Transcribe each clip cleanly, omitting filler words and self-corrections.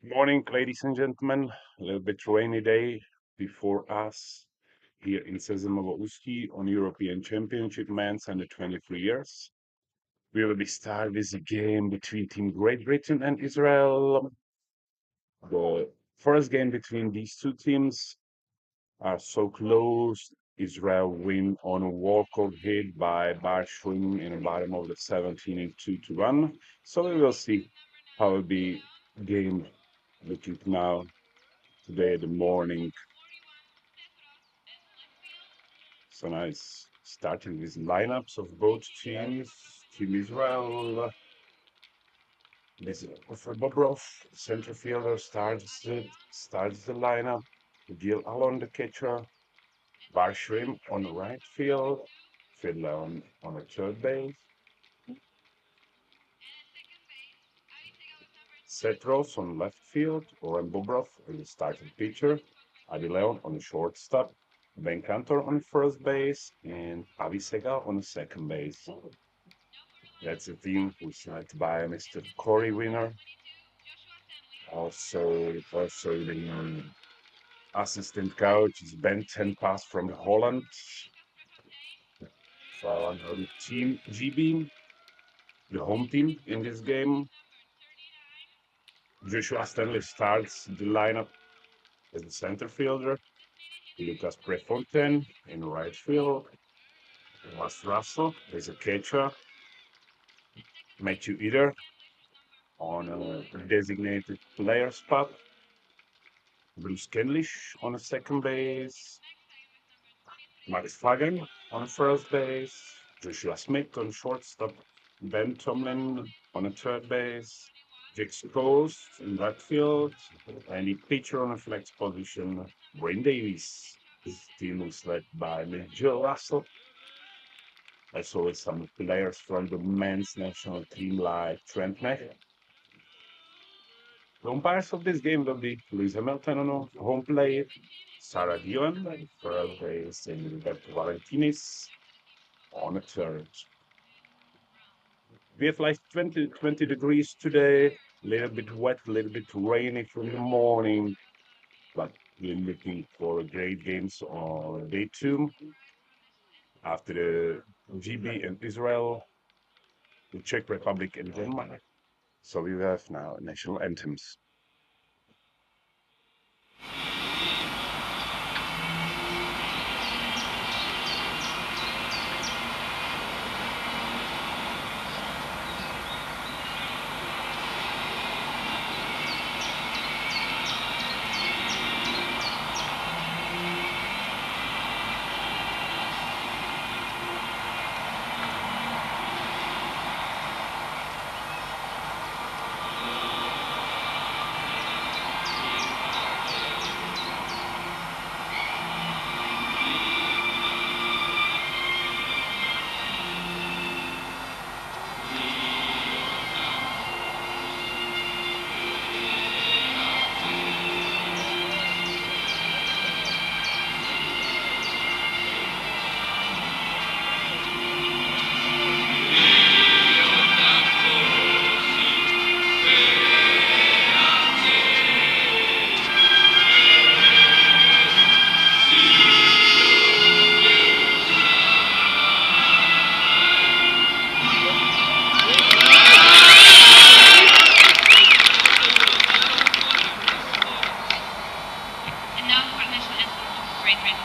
Morning, ladies and gentlemen. A little bit rainy day before us here in Sezimovo on European Championship men's under 23 years. We will be start with a game between Team Great Britain and Israel. The first game between these two teams are so close. Israel win on a walk-off hit by Bar Schwing in the bottom of the 17 and 2 to 1. So we will see how will be game looking now today in the morning. So nice starting with lineups of both teams. Team Israel, this for Bobrov, center fielder, starts the lineup. Gil Alon, the catcher. Barshrim on the right field. Fiddler on the third base. Setros on left field. Oren Bobrov is the starting pitcher. Adi Leon on the shortstop. Ben Cantor on first base. And Avi Segal on the second base. That's a team who's led by Mr. Corey Winner. Also the assistant coach is Ben Tenpass from Holland. So on team GB, the home team in this game. Joshua Stanley starts the lineup as the center fielder. Lucas Prefontaine in right field. Wes Russell is a catcher. Matthew Eder on a designated player spot. Bruce Kenlish on the second base. Max Fagan on first base. Joshua Smith on shortstop. Ben Tomlin on a third base. Jake Scholes in right field. And the pitcher on a flex position, Wayne Davis. His team is led by Joe Russell. As well as some players from the men's national team like Trent Mack. The umpires of this game will be Luis Hamilton on home plate, Sarah Dion, first base, and Roberto Valentinis on a third. We have like 20 degrees today, a little bit wet, a little bit rainy from the morning, but we're looking for great games on day two after the GB and Israel, the Czech Republic and Denmark. So we have now national anthems. And now for the national anthem of Great Britain.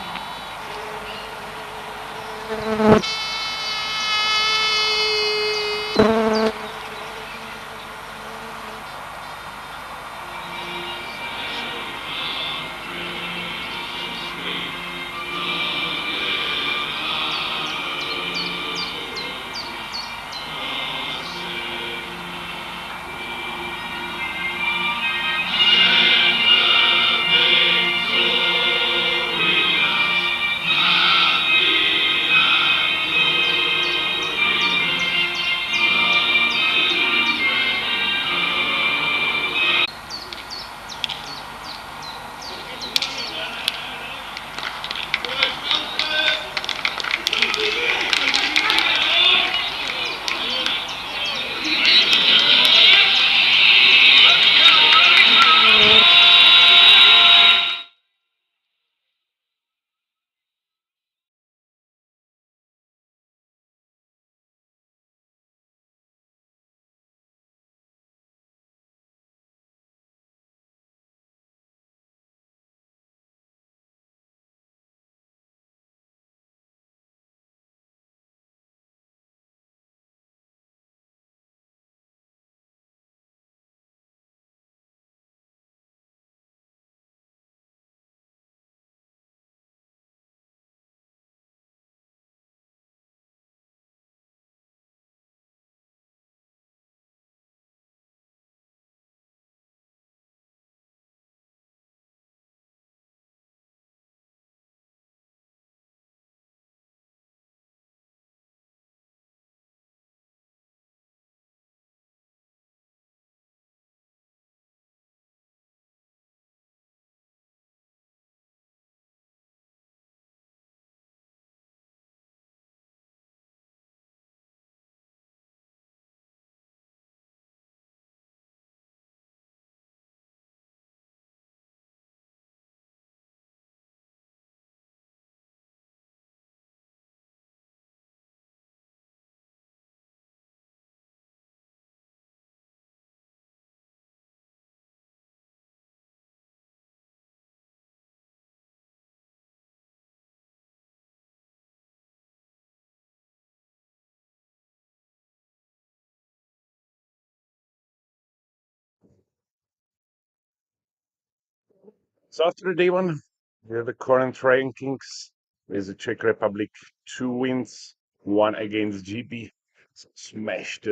So after day one, we have the current rankings. There's the Czech Republic, 2 wins, one against GB. So smashed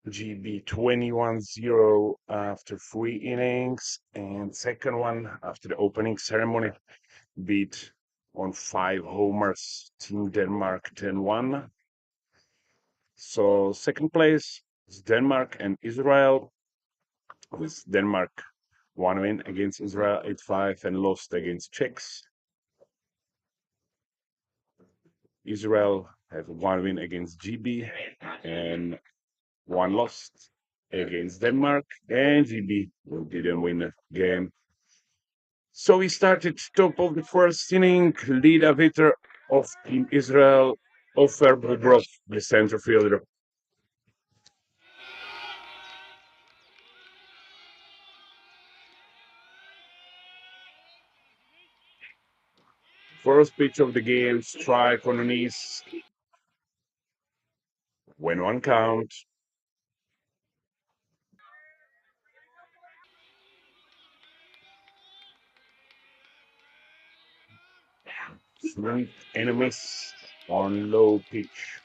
GB 21-0 after 3 innings. And second one, after the opening ceremony, beat on 5 homers, Team Denmark 10-1. So second place is Denmark and Israel, with Denmark 1 win against Israel 8-5 and lost against Czechs. Israel have 1 win against GB and 1 lost against Denmark, and GB didn't win a game. So we started top of the first inning, lead a hitter of Team Israel, Ofer Bobrov, the center fielder. First pitch of the game, strike on the knees, when 1 count. Swing and a miss on low pitch.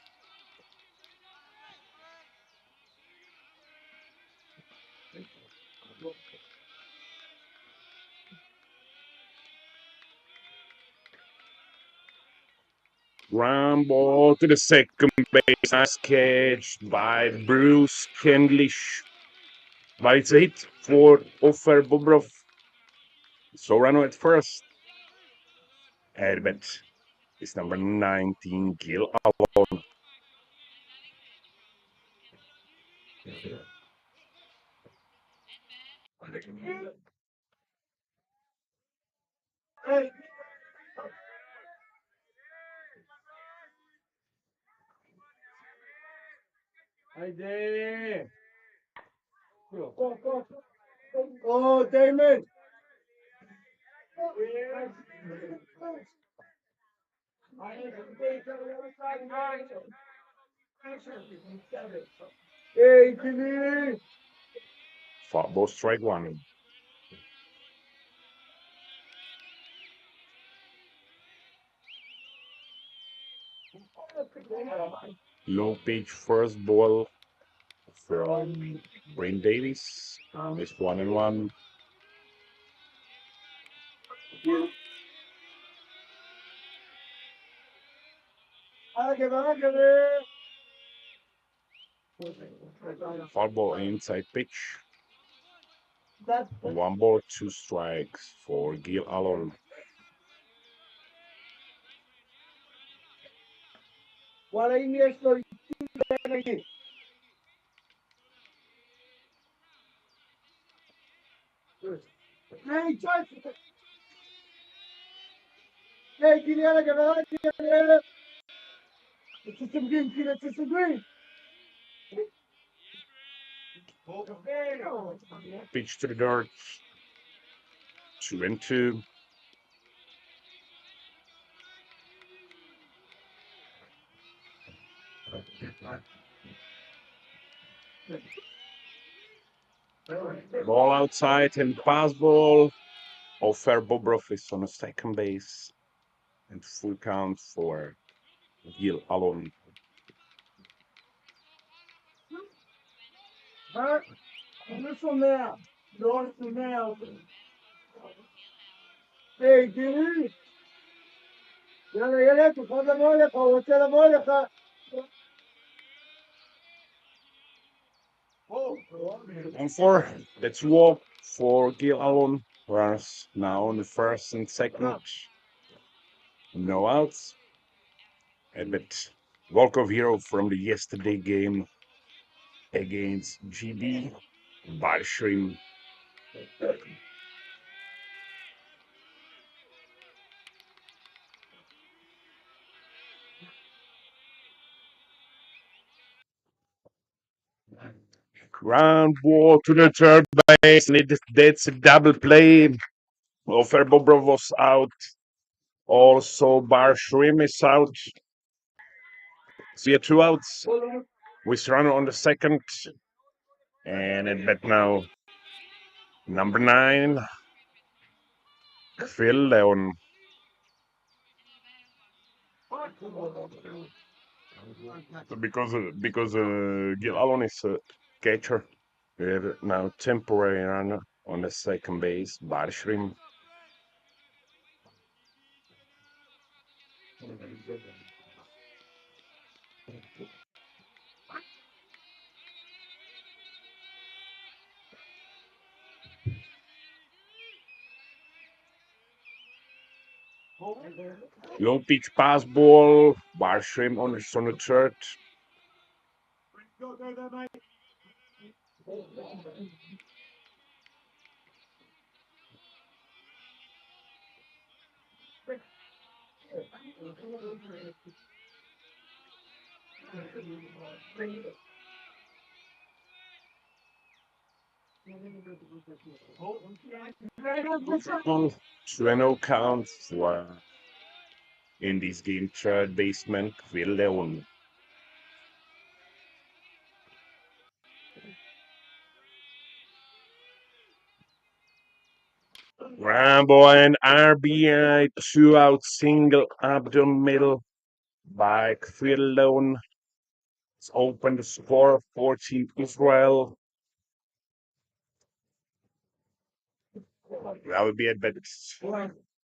Ground ball to the second base. Nice catch by Bruce Kendlish. But it's a hit for Ofer Bobrov. So runner at first. Herbert is number 19, Gil Alon. Oh, Damon! Hey, Jimmy! Foul ball, strike one. Low pitch, first ball from Brain Davis. It's 1-1. Foul ball, inside pitch. 1 ball, 2 strikes for Gil Alon. Wala yung years to lagi. Hey, Charles! Hey, kiniya gano'n? Kiniya! Susugin, susugin! Pitch to the dirt. 2-2. Ball outside and pass ball. Ofer Bobrov is on the second base. And full count for Gil Alon. Listen now. Listen now. Hey, Jimmy! يلا يلا تفضل مولك ووصل مولك. And four, that's walk for Gil Alon. Runners now on the first and second. No outs. But walk-off hero from the yesterday game against GB, Barshrim. Ground ball to the third base, and that's a double play. Ofer Bobrov was out. Also, Barshrim is out. So yeah, 2 outs. With runner on the second. And at bat now, number 9, Phil Leon, because Gil Allen is a catcher. We have now temporary runner on the second base, Barshrim. Low pitch pass ball, Barshrim on the third. Well, 2-0 count for in this game, third baseman Phil Leon. Rambo and RBI, 2-out single up the middle by Phil Leon. It's open the score 14 Israel. That would be a better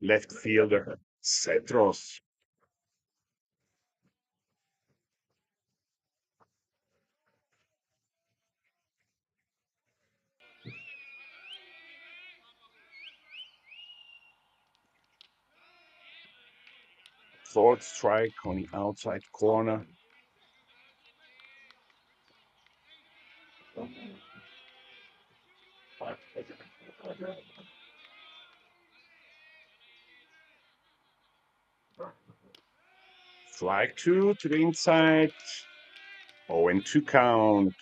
left fielder, Cetros. Fourth strike on the outside corner. Strike two to the inside. 0-2 count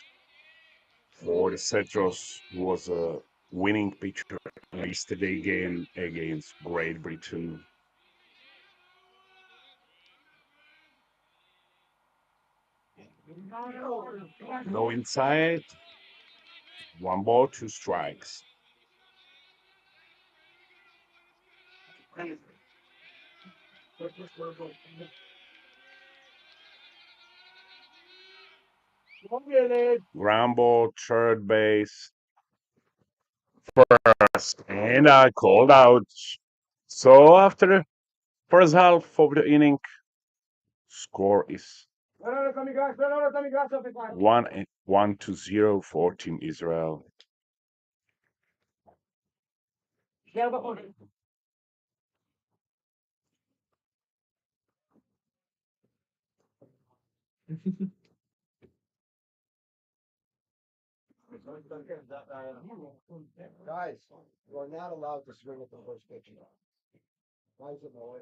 for the Cetros, who was a winning pitcher yesterday game against Great Britain. No inside. 1 ball, 2 strikes. Ground ball, third base, first, and I called out. So after the first half of the inning, score is 1-0 for Team Israel. Guys, you are not allowed to swing at the first pitch. Why is it no?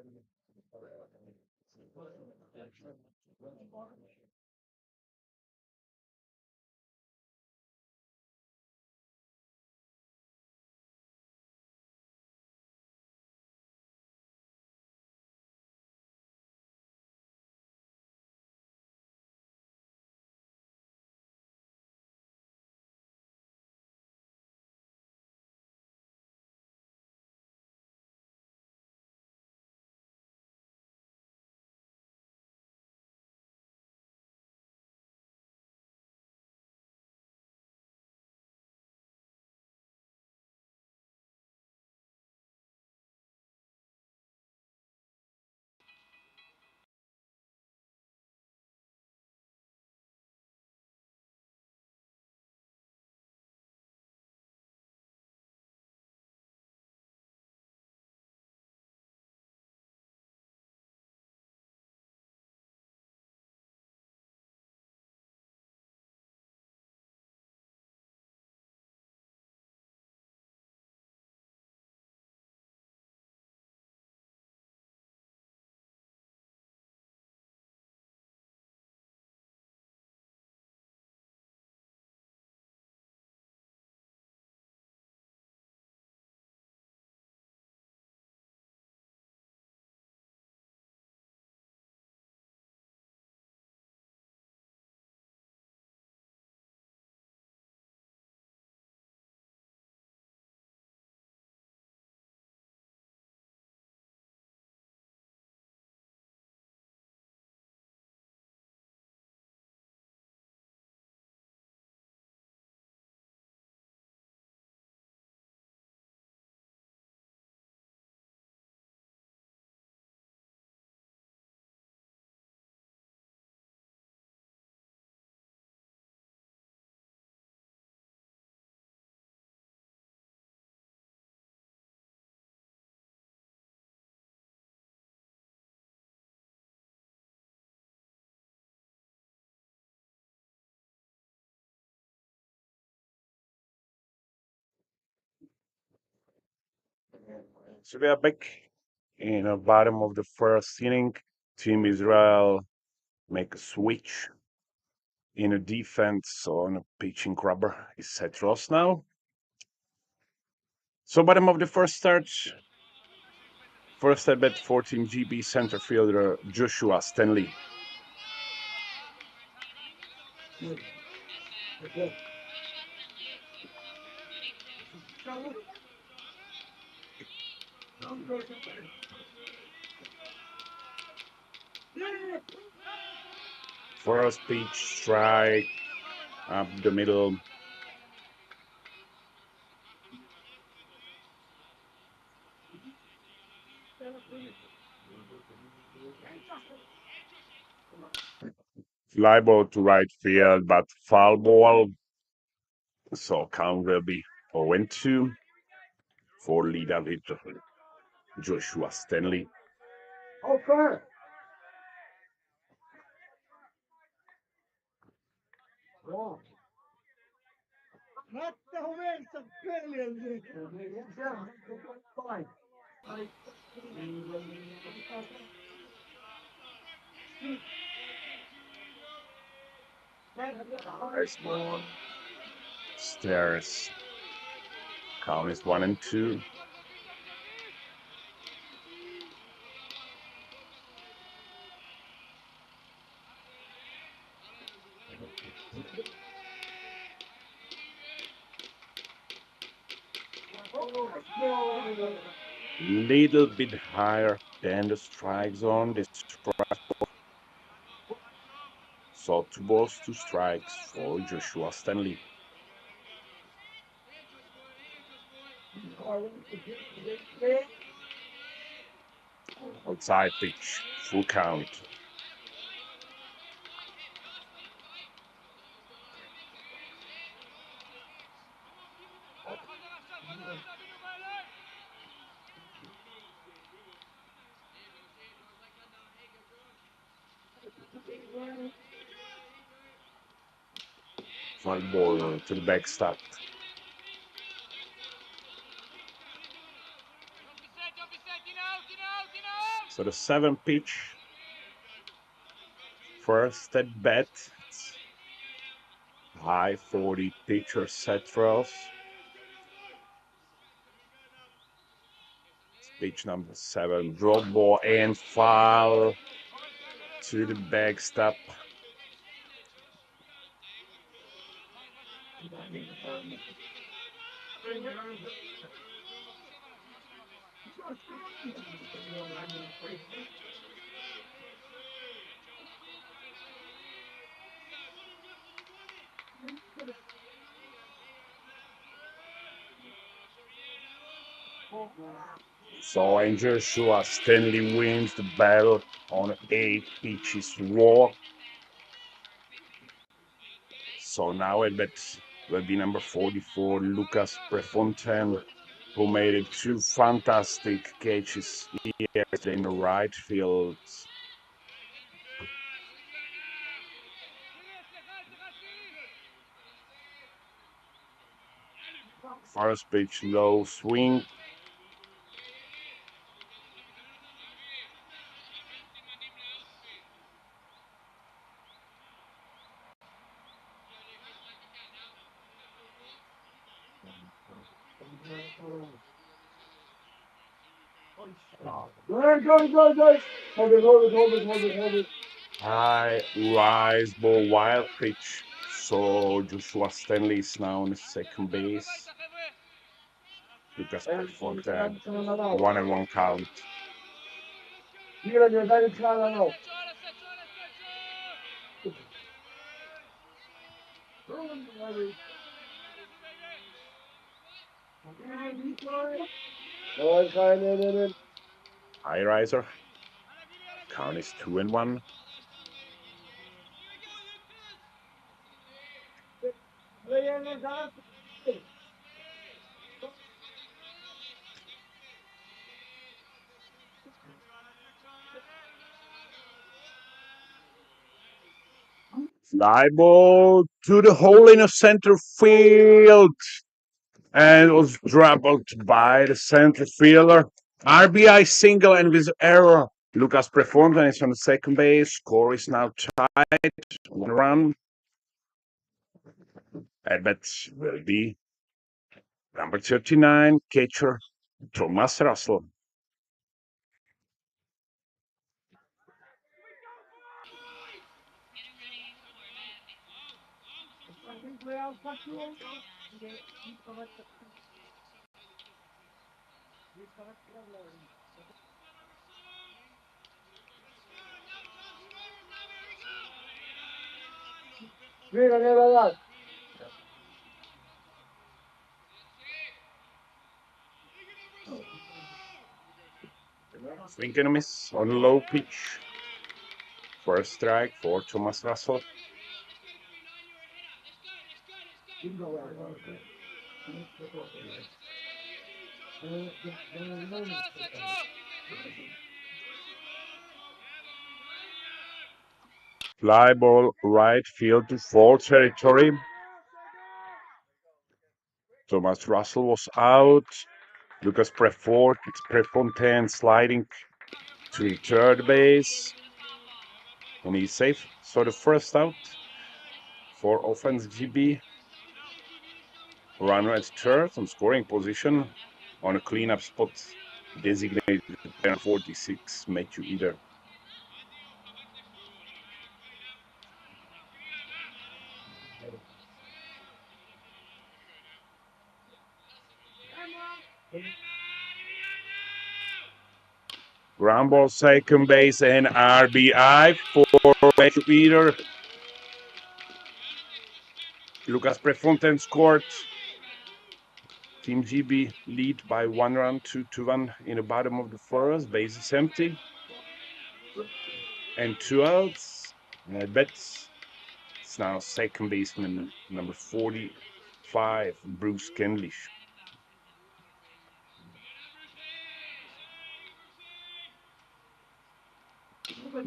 So we are back in the bottom of the first inning. Team Israel make a switch in a defense on a pitching rubber is set Ross now. So bottom of the first start, first at bat 14 GB center fielder Joshua Stanley. First pitch strike up the middle. Fly ball to right field, but foul ball. So count will be 0-2 for leader hitter Joshua Stanley. Okay. Wrong. Not the wins of billions. Fine. Nice ball. Stairs. Count is 1-2. Little bit higher than the strike zone. This strike. So 2 balls, 2 strikes for Joshua Stanley. Outside pitch, full count. One ball to the backstop. So the 7th pitch, first at bat, high 40 pitcher set throws. Pitch number 7, drop ball and foul to the backstop. So and Joshua Stanley wins the battle on 8 pitches raw. So now at bat will be number 44, Lucas Prefontaine, who made it 2 fantastic catches here in the right field. First pitch, low swing. Go. Hold it. High rise ball, wild pitch. So Joshua Stanley is now on the second base. Lucas Prefontaine, 1-1 count. High riser. Count is 2-1. Fly ball to the hole in the center field. And it was dropped by the center fielder. RBI single and with error. Lucas Prefontaine is on the second base. Score is now tied. 1 run. At bat will be number 39, catcher Thomas Russell. Swing and a miss on a low pitch. First strike for Thomas Russell. Fly ball right field to foul territory. Thomas Russell was out. Lucas Prefontaine sliding to third base. And he's safe. So the first out for offense GB. Runner at third on scoring position on a cleanup spot designated 46 Matthew Eder. Ground ball second base and RBI for Matthew Eder. Lucas Prefontaine scored. Team GB lead by 1 run, 2-1 in the bottom of the first. Base is empty. And 2 outs. And I bet it's now second baseman number 45, Bruce Kenlish.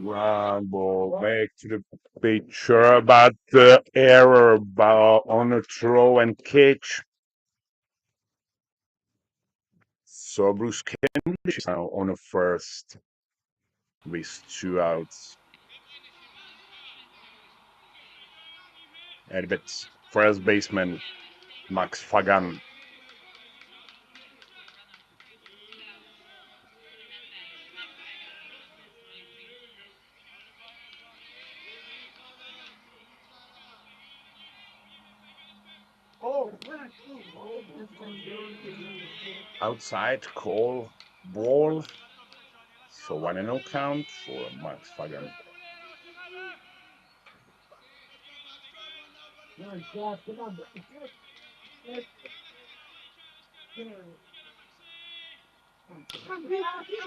Ground ball back to the pitcher, but the error on a throw and catch. So Bruce Kenlish is now on a first with 2 outs. And that's first baseman Max Fagan. Outside call ball. So 1-0 count for Max Fagan.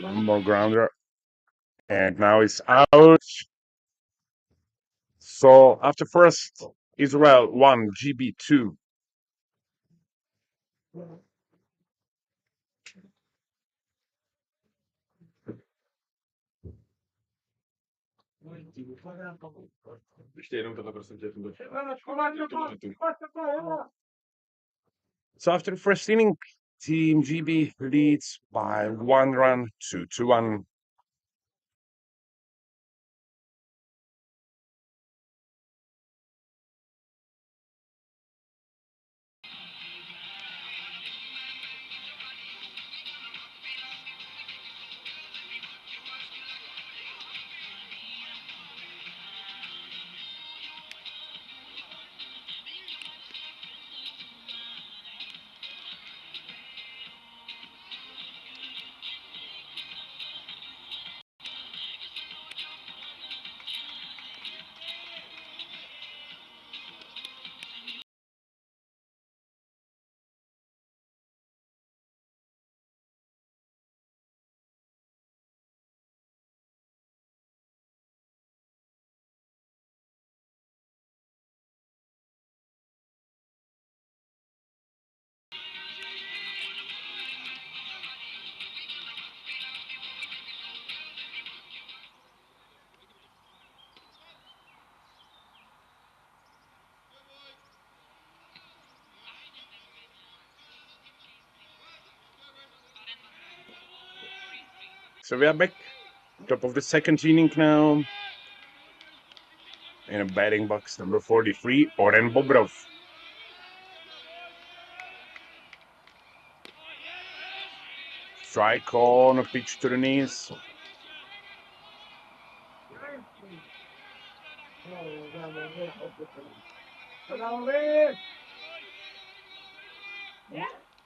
One more grounder. And now it's out. So after first, Israel 1, GB 2. So after the first inning, Team GB leads by 1 run, 2-1. So we are back, top of the second inning now. In a batting box, number 43, Oren Bobrov. Strike on a pitch to the knees.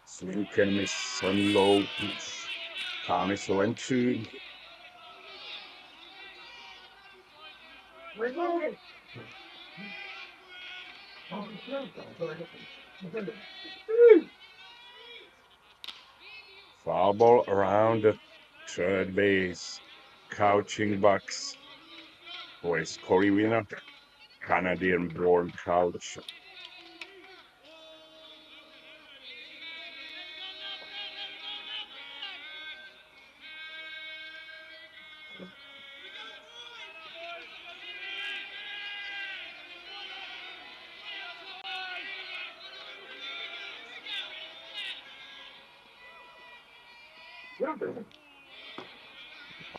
Swing and miss on low pitch. Count is 0-2. Foul ball around the third base. Couching box. Boys, Corey Winner, Canadian born couch.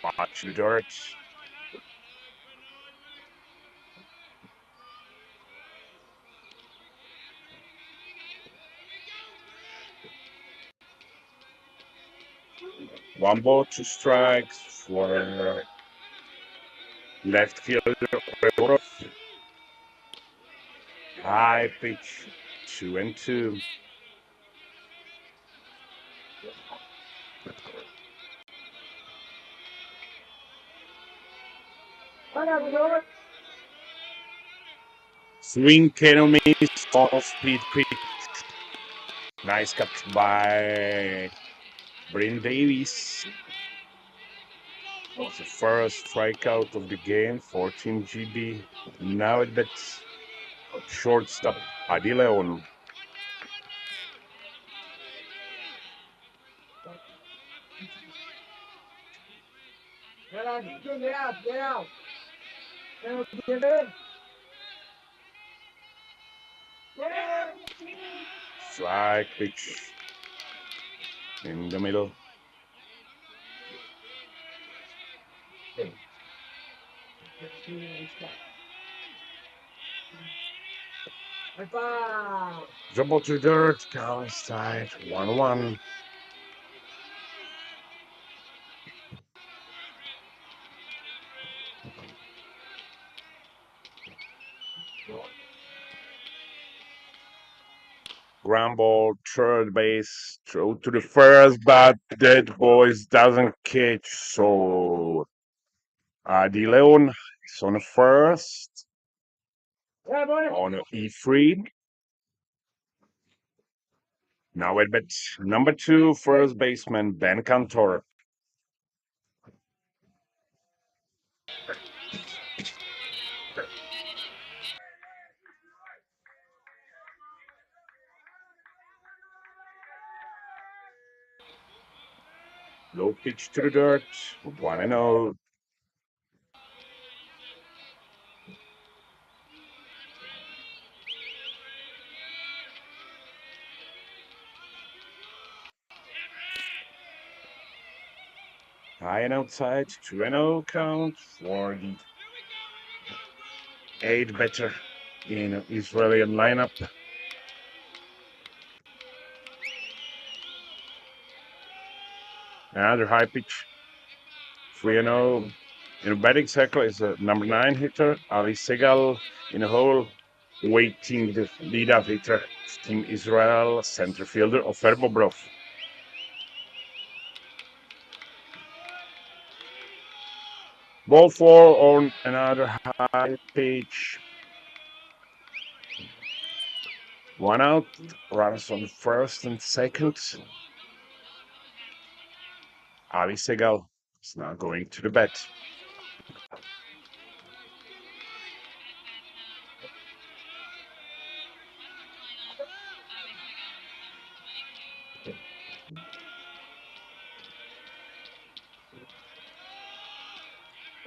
Watch the dirt. One ball, two strikes for left fielder. High pitch, 2-2. Swing can miss, off speed pitch. Nice cut by Bryn Davies. It's the first strikeout of the game, 14 GB. Now it bets shortstop Adi Leon. Strike pitch in the middle. Drop to dirt, count side, 1-1. Ground ball, third base, throw to the first, but that boys doesn't catch. So Adi Leon is on the first, on E3. Now at bat number 2, first baseman Ben Cantor. Low pitch to the dirt, 1-0. High and outside, 2-0 count for the 8 batter in Israeli lineup. Another high pitch, 3-0. In the batting circle is a number 9 hitter, Ali Segal, in a hole, waiting the leadoff hitter, Team Israel center fielder Ofer Bobrov. Ball 4 on another high pitch. 1 out, runners on first and second. Ali Segal is now going to the bat.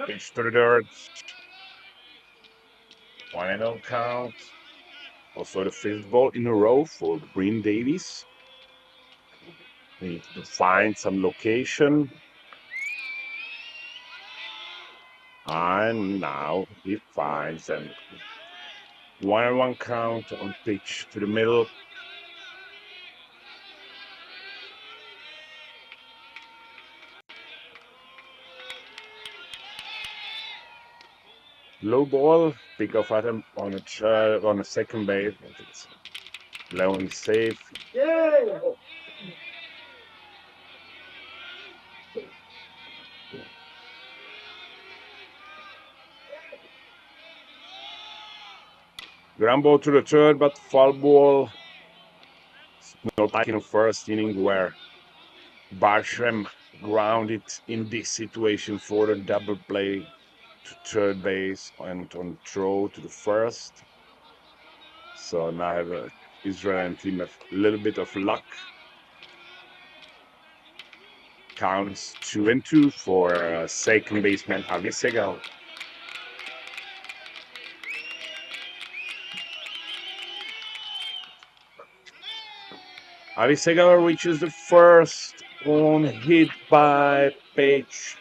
Pitch to the dirt. 1-0 count. Also the 5th ball in a row for Bryn Davies. Need to find some location. And now he finds them. 1-1 count on pitch to the middle. Low ball, pick off at him on a second base. Leon is safe. Yeah. Ground ball to the third, but foul ball. Not like in the first inning where Barsham grounded in this situation for a double play to third base and on throw to the first. So now the Israeli team have a little bit of luck. Counts 2-2 for second baseman Harvey Segal. Harvey Segal reaches the first on hit by Page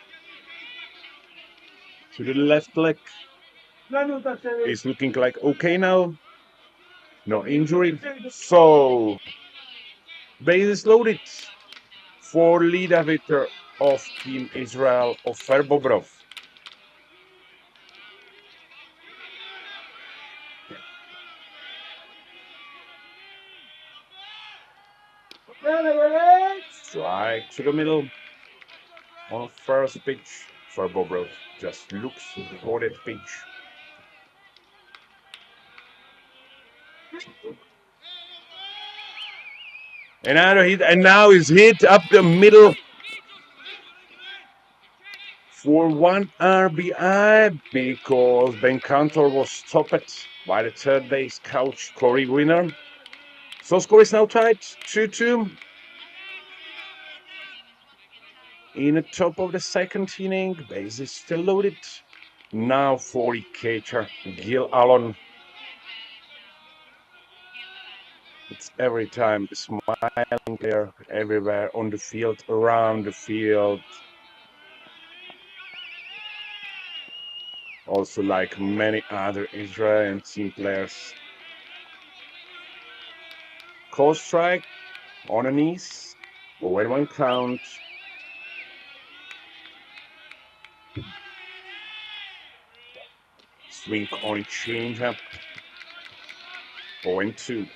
to the left leg. He's looking like okay now. No injury. So bases loaded for leader hitter of Team Israel, Ofer Bobrov. Strike to the middle on first pitch for Bobrov. Just looks for that pitch. Another hit, and now he's hit up the middle for 1 RBI because Ben Cantor was stopped by the third base coach Corey Winner. So score is now tied 2-2. In the top of the second inning, base is still loaded. Now for the catcher, Gil Allen. It's every time smiling there, everywhere on the field, around the field. Also like many other Israeli team players. Call strike on a knees, 0-1 count. Swing on changeup, 0-2.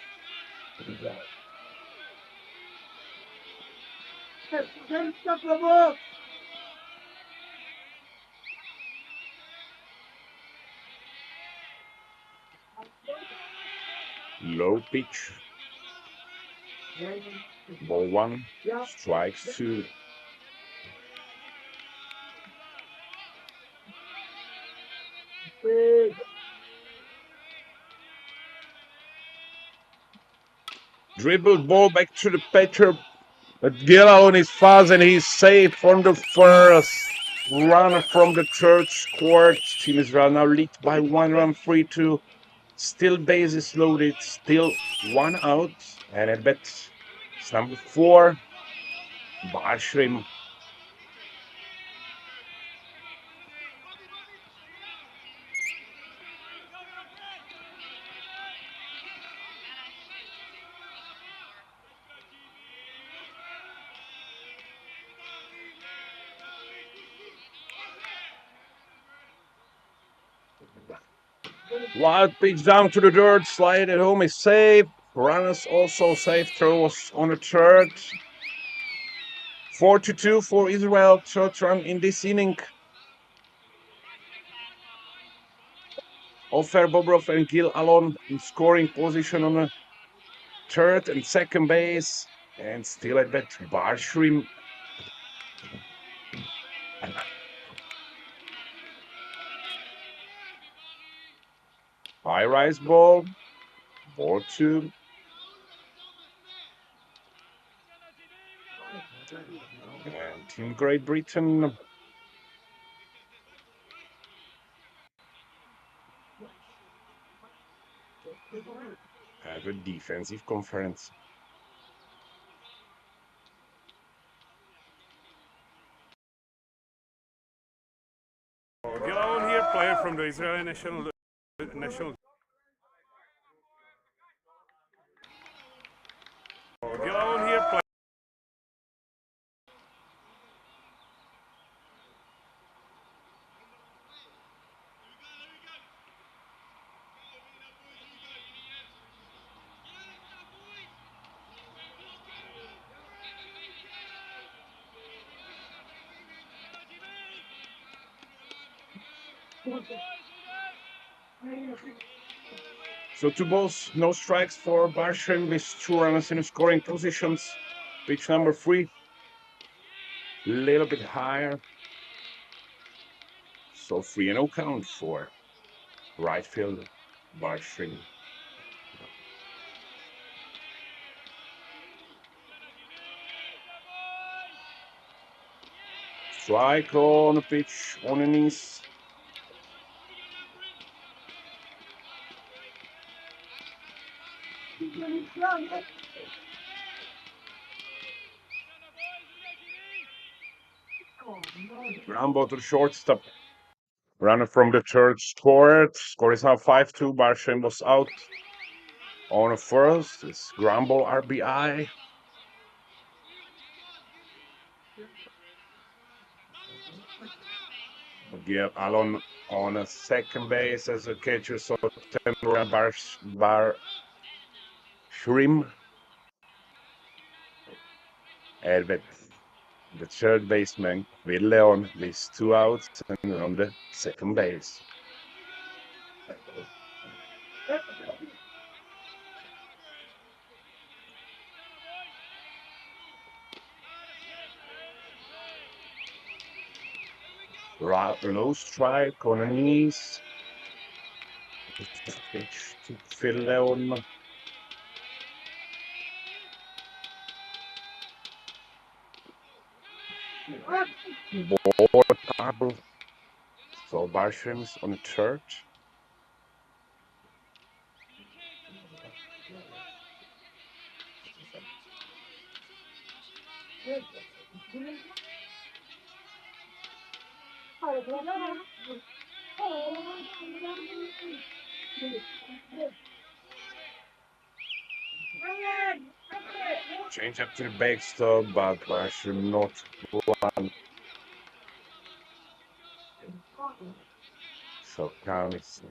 Low pitch, ball 1, strikes 2. Dribbled ball back to the pitcher, but Gillan is fast and he's safe on the first. Runner from the third scored. Team Israel now lead by 1 run, 3-2. Still bases loaded, still 1 out. And I bet it's number 4, Bashrim. Wild pitch down to the dirt, slide at home is safe. Runners also safe, throws on the third. 4-2 for Israel, third run in this inning. Ofer Bobrov and Gil Alon in scoring position on the third and second base. And still at that, Barshrim. High rise ball, ball 2. And Team Great Britain have a defensive conference. Gilon player from the Israeli national. Gilon here play. So two balls, no strikes for Barsham with 2 runners in scoring positions. Pitch number 3, little bit higher. So 3-0 count for right field Barsham. Strike on a pitch on the knees. Ground ball to the shortstop. Runner from the third scored. Score is now 5-2. Barsham was out on a first. It's ground ball RBI. Give Alon on a second base as a catcher. So Bar Shrim. Elvet, the third baseman, with Leon with 2 outs and on the second base. Low strike on the knees. Pitch to Phil Leon. Ball double. So Barshams on the third. Change up to the backstop, but Barsham not one. So count is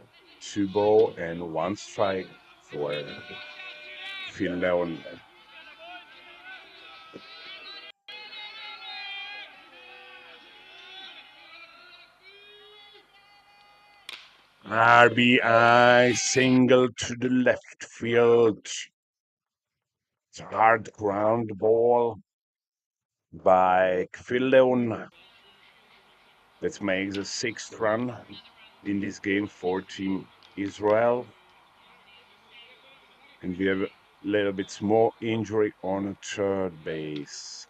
2 ball and 1 strike for Phil Leon. RBI single to the left field. It's a hard ground ball by Phil Leon. That makes the 6th run in this game for Team Israel. And we have a little bit more injury on third base.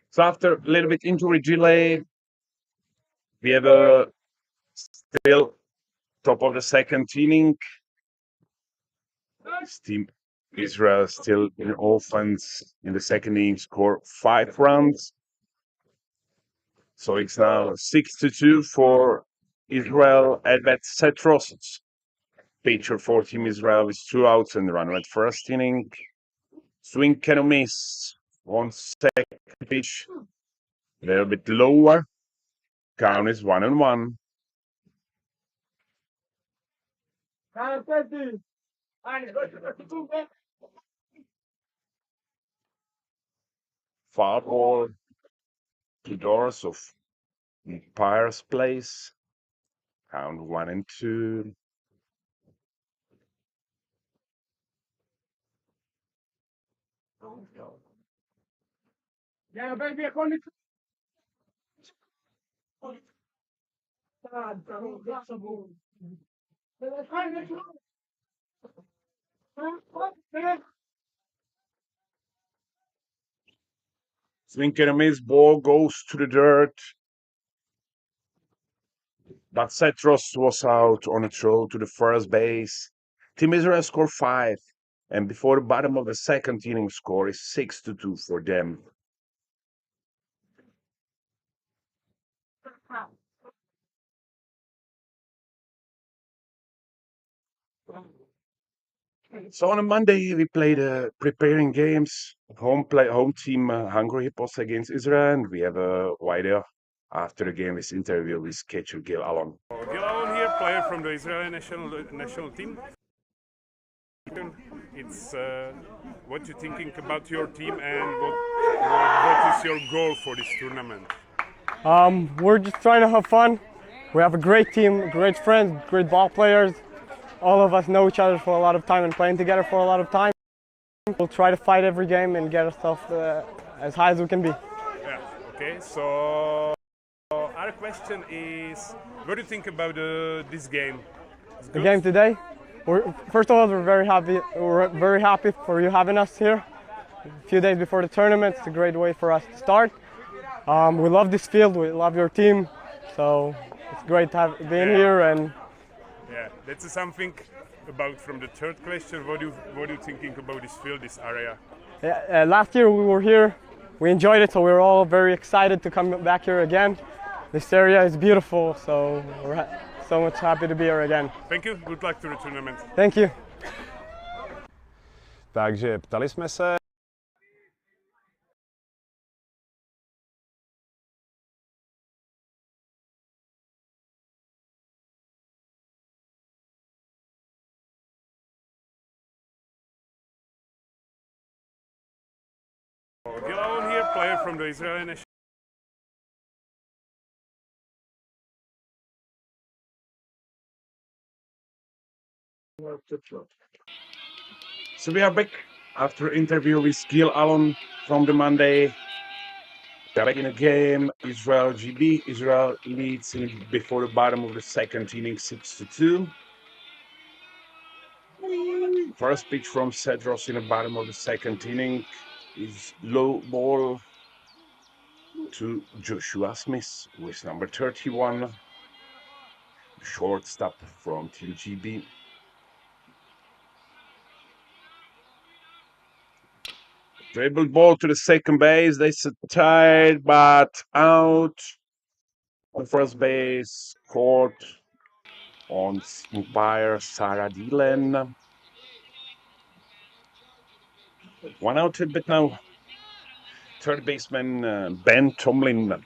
So after a little bit injury delay, we have a still top of the second inning. Team Israel still in offense in the second inning, score 5 runs. So it's now 6-2 for Israel at that Setros. Pitcher for Team Israel with 2 outs and run at first inning. Swing can miss. 1 second pitch. A little bit lower. Count is 1-1. Foul ball to doors of umpire's place. Count 1-2. Yeah, baby, according to Swing and a miss. Ball goes to the dirt. But Setros was out on a throw to the first base. Team Israel scored 5. And before the bottom of the second inning, score is 6-2 for them. So on a Monday, we played preparing games. Home team Hungry Hippos against Israel. And we have a wider after the game this interview with catcher Gil Alon. Gil Alon here, player from the Israeli national team. It's what you're thinking about your team and what is your goal for this tournament? We're just trying to have fun. We have a great team, great friends, great ball players. All of us know each other for a lot of time and playing together for a lot of time. We'll try to fight every game and get ourselves as high as we can be. Yeah, okay. So our question is, what do you think about this game? The game today, first of all, we're very happy. We're very happy for you having us here. A few days before the tournament, it's a great way for us to start. We love this field. We love your team. So it's great to have being here. And yeah, that's something about from the third question. What are you thinking about this field, this area? last year we were here. We enjoyed it, so we were all very excited to come back here again. This area is beautiful, so we're so much happy to be here again. Thank you. Good luck to the tournament. Thank you. Takže ptali jsme se, Gil Alon here, player from the Israeli national. So we are back after interview with Gil Alon from the Monday. Back in the game, Israel GB. Israel leads before the bottom of the second inning, 6-2. First pitch from Cedros in the bottom of the second inning is low ball to Joshua Smith with number 31. Shortstop from Team GB. Dribble ball to the second base. They sit tight, but out. On first base, caught on umpire Sarah Dillon. 1 out, but now third baseman Ben Tomlin.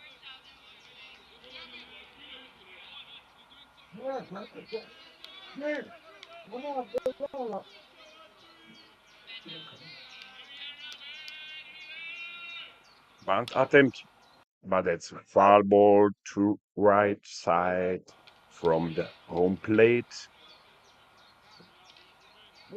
Bunt attempt, but it's foul ball to right side from the home plate. I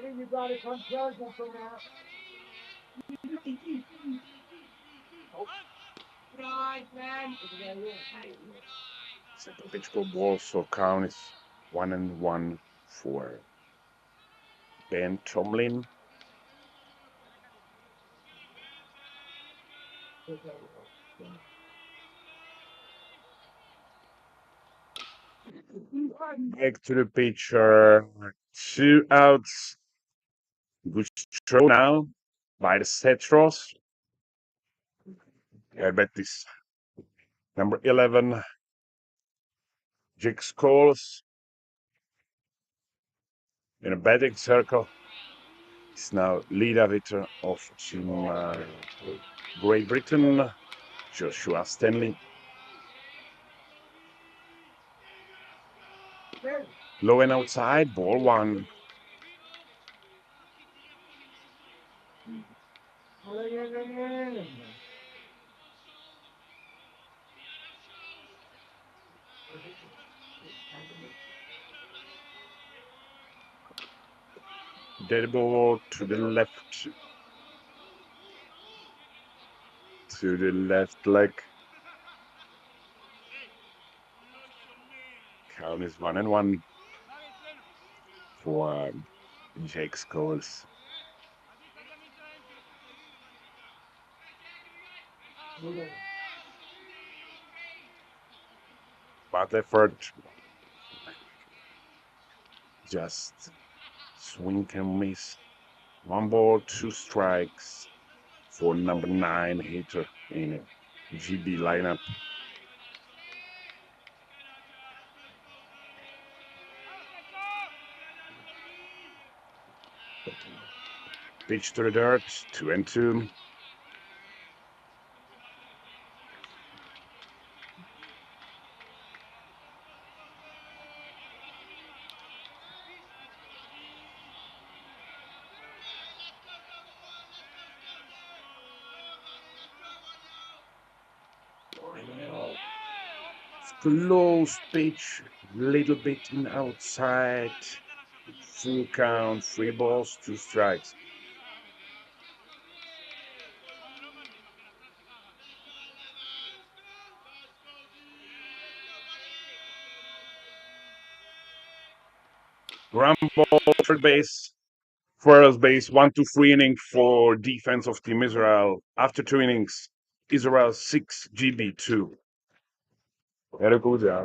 think you got to come charge them from that. Second pitch for ball, so count is 1-1 for Ben Tomlin. Back to the pitcher. 2 outs. Good throw now by the Cetros. Betis. Number 11, Jake Scholes in a batting circle. He's now lead editor of Team Great Britain, Joshua Stanley. Low and outside, ball one. Dead ball to the left. To the left leg. Count is 1-1 for Jake Scholes. Bad effort. Just swing and miss. 1 ball, 2 strikes for number 9 hitter in GB lineup. Pitch to the dirt, 2-2. Close pitch, little bit outside. Full count, 3 balls, 2 strikes. Ground ball, third base. First base, 1-2-3 inning for defense of Team Israel. After 2 innings, Israel 6, GB 2. Very good, yeah.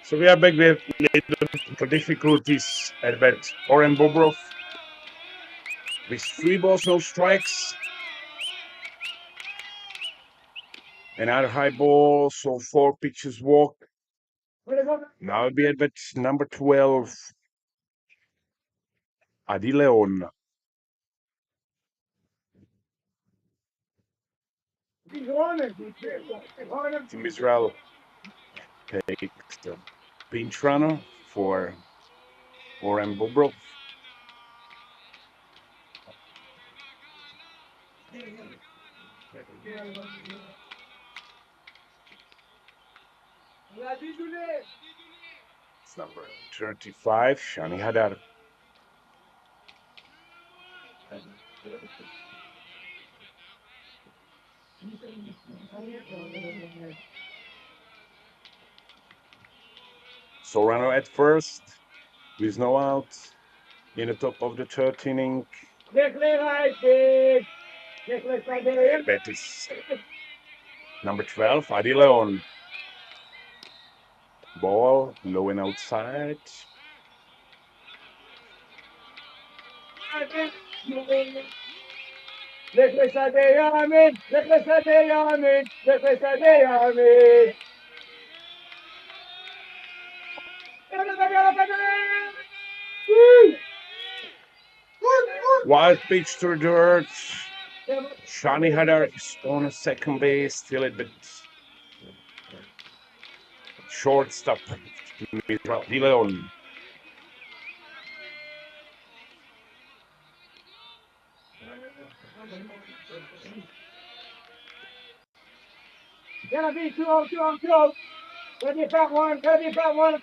So we are back with little difficulties at bat. Oren Bobrov with 3 balls, no strikes. Another high ball, so 4 pitches walk. Now it'll be at bat number 12, Adi Leon. Team Israel takes the pinch runner for Oren Bobrov. It's number 35, Shani Hadar. So runner at first, with no out in the top of the 3rd inning. Bat is number 12, Adi Leon. Ball low and outside. Wild pitch to the dirt. Shani Hadar is on a second base, still a bit shortstop. Adi Leon. Gonna be 2-0, 2-0, 2-0. Let me back one, let's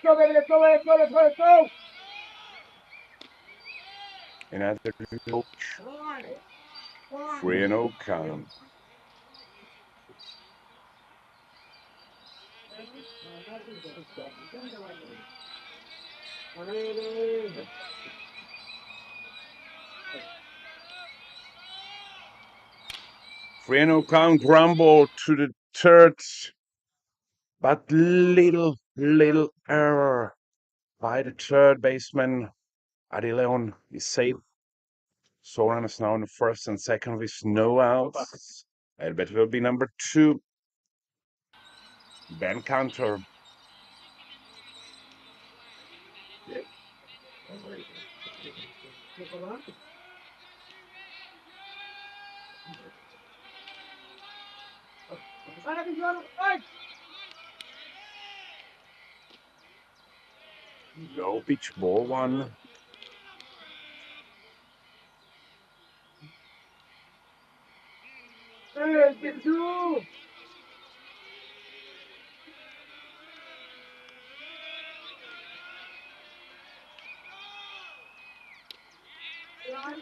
go, baby, let's go, let's go, let's go, let's go. Another coach. 3-0 count. Freno count, grumble to the 3rd, but little error by the 3rd baseman. Adi Leon is safe. So runners now in the 1st and 2nd with no outs. At bat will be number 2, Ben Cantor. Low pitch, ball 1.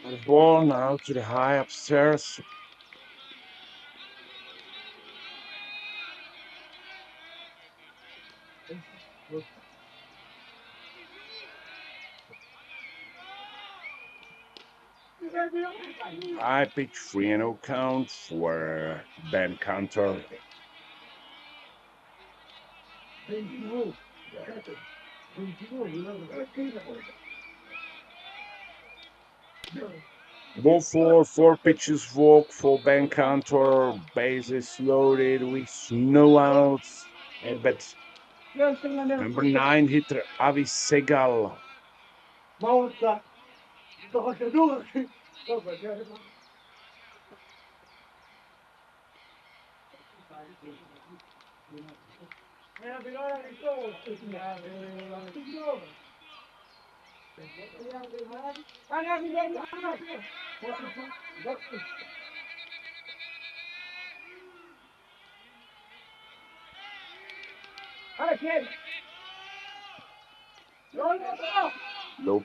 And ball now to the high upstairs. High pitch, 3-0 count for Ben Cantor. Ball 4 pitches walk for Ben Cantor. Bases loaded with no outs. At bat number 9 hitter Avi Segal. Low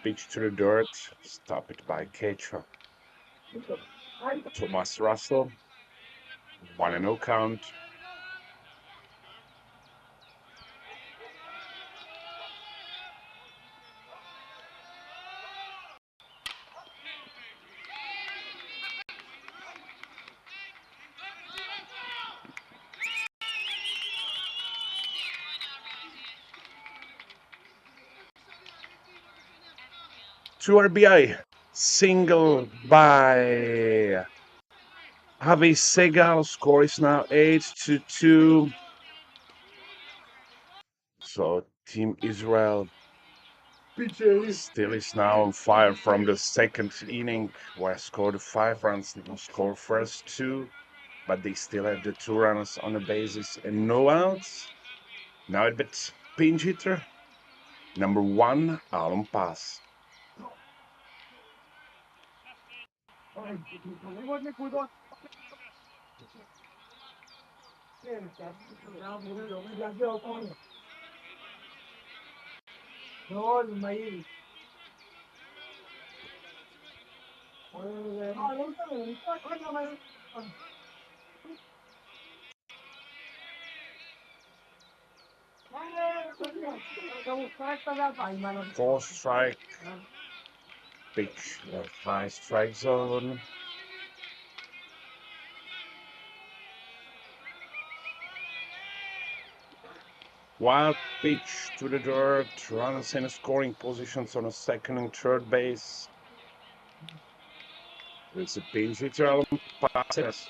pitch to the dirt. Stop it by catcher Thomas Russell. 1-0 count. Two RBI. Single by Harvey Segal. Score is now 8-2. So Team Israel still is now on fire from the second inning, where I scored 5 runs. They score first two, but they still have the 2 runners on the bases and no outs. Now at bat, pinch hitter, number 1, Alon Pass. Four strike, pitch, high strike zone. Wild pitch to the dirt, runners in scoring positions on a second and third base. It's a pinch hitter, Alon Pass.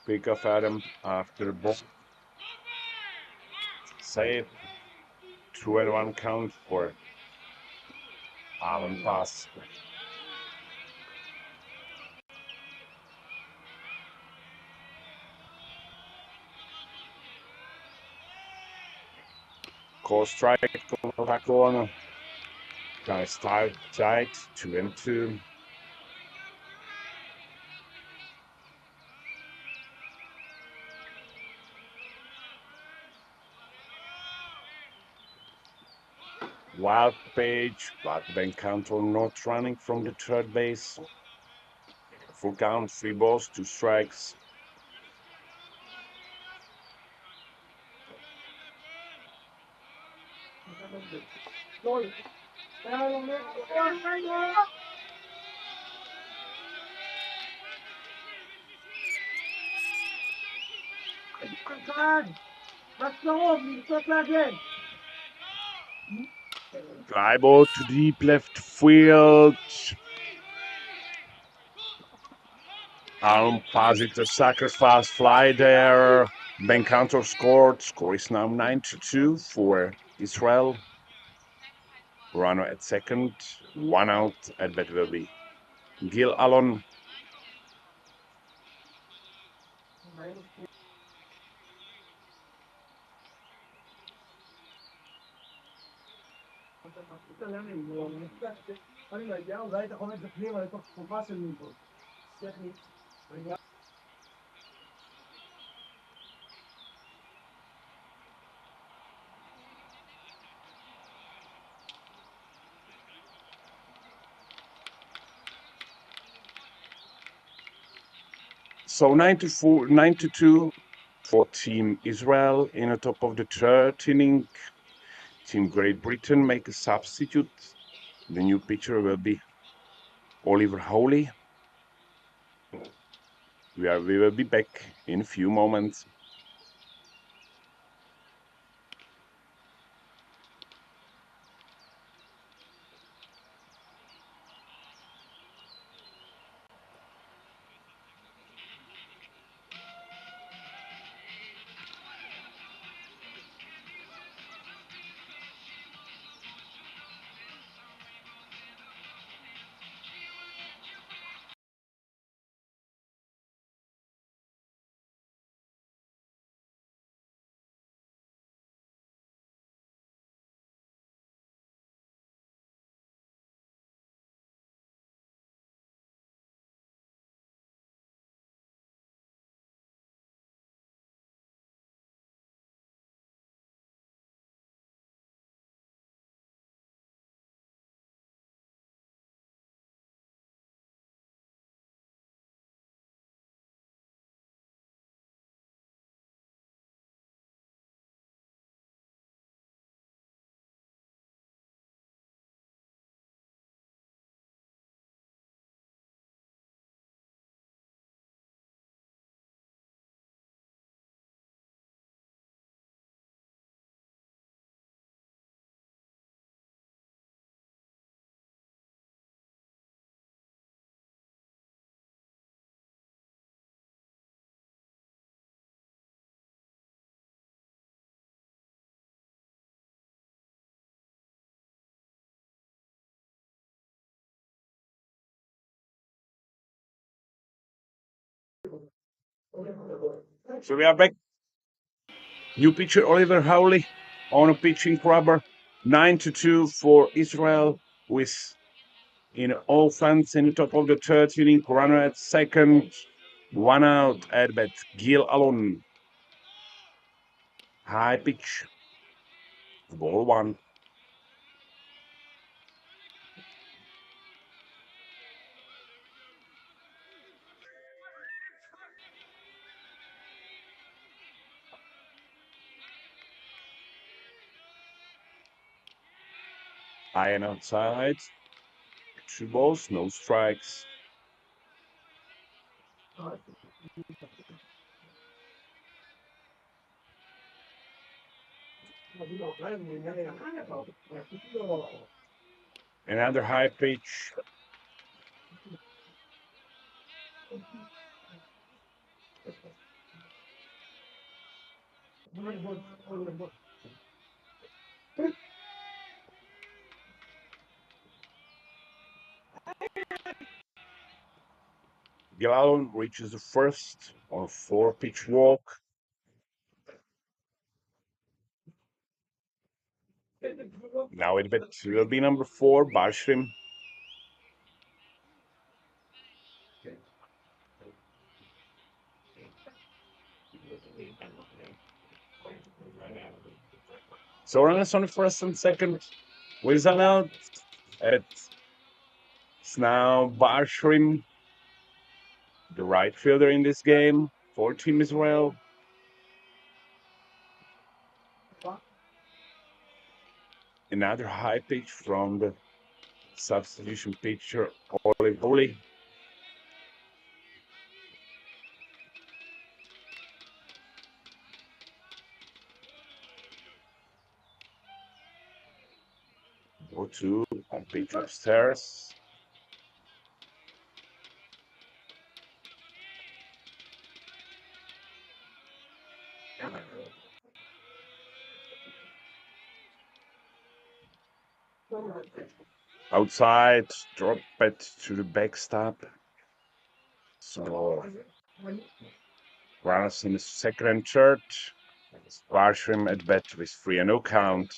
Pick off Adam after the ball. Save. 2-1 count for Alon Pass. Call strike from the back corner. Guys tight, 2-2. Wild page, but Ben Cantor not running from the third base. Full count, 3 balls, 2 strikes. Fly ball to deep left field. Alon Pass it a sacrifice fly there. Ben Cantor scored. Score is now 9-2 for Israel. Runner at second, 1 out. At bat will be Gil Alon. So 9-2 for Team Israel in the top of the third inning. Team Great Britain make a substitute. The new pitcher will be Oliver Howley. We will be back in a few moments. So we are back. New pitcher Oliver Howley on a pitching rubber. 9-2 for Israel with in offense in the top of the third inning. Runner at second. One out at bat. Gil Alon. High pitch. Ball one. High and outside. 2 balls, no strikes. Another high pitch. Gil Alon reaches the first on a 4-pitch walk. Now at bat will be number 4, Barshrim. So runners on the first and second. With an out. It's now Barshrim, the right fielder in this game for Team Israel. Another high pitch from the substitution pitcher, Olive Oli. Go to on pitch upstairs. Outside, drop it to the backstop. So runners in the second and third. Barshrim at bat with 3-0 count.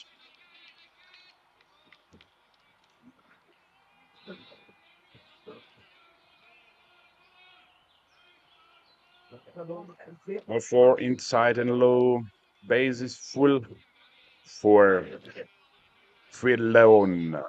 All 4 inside and low. Base is full for Leon.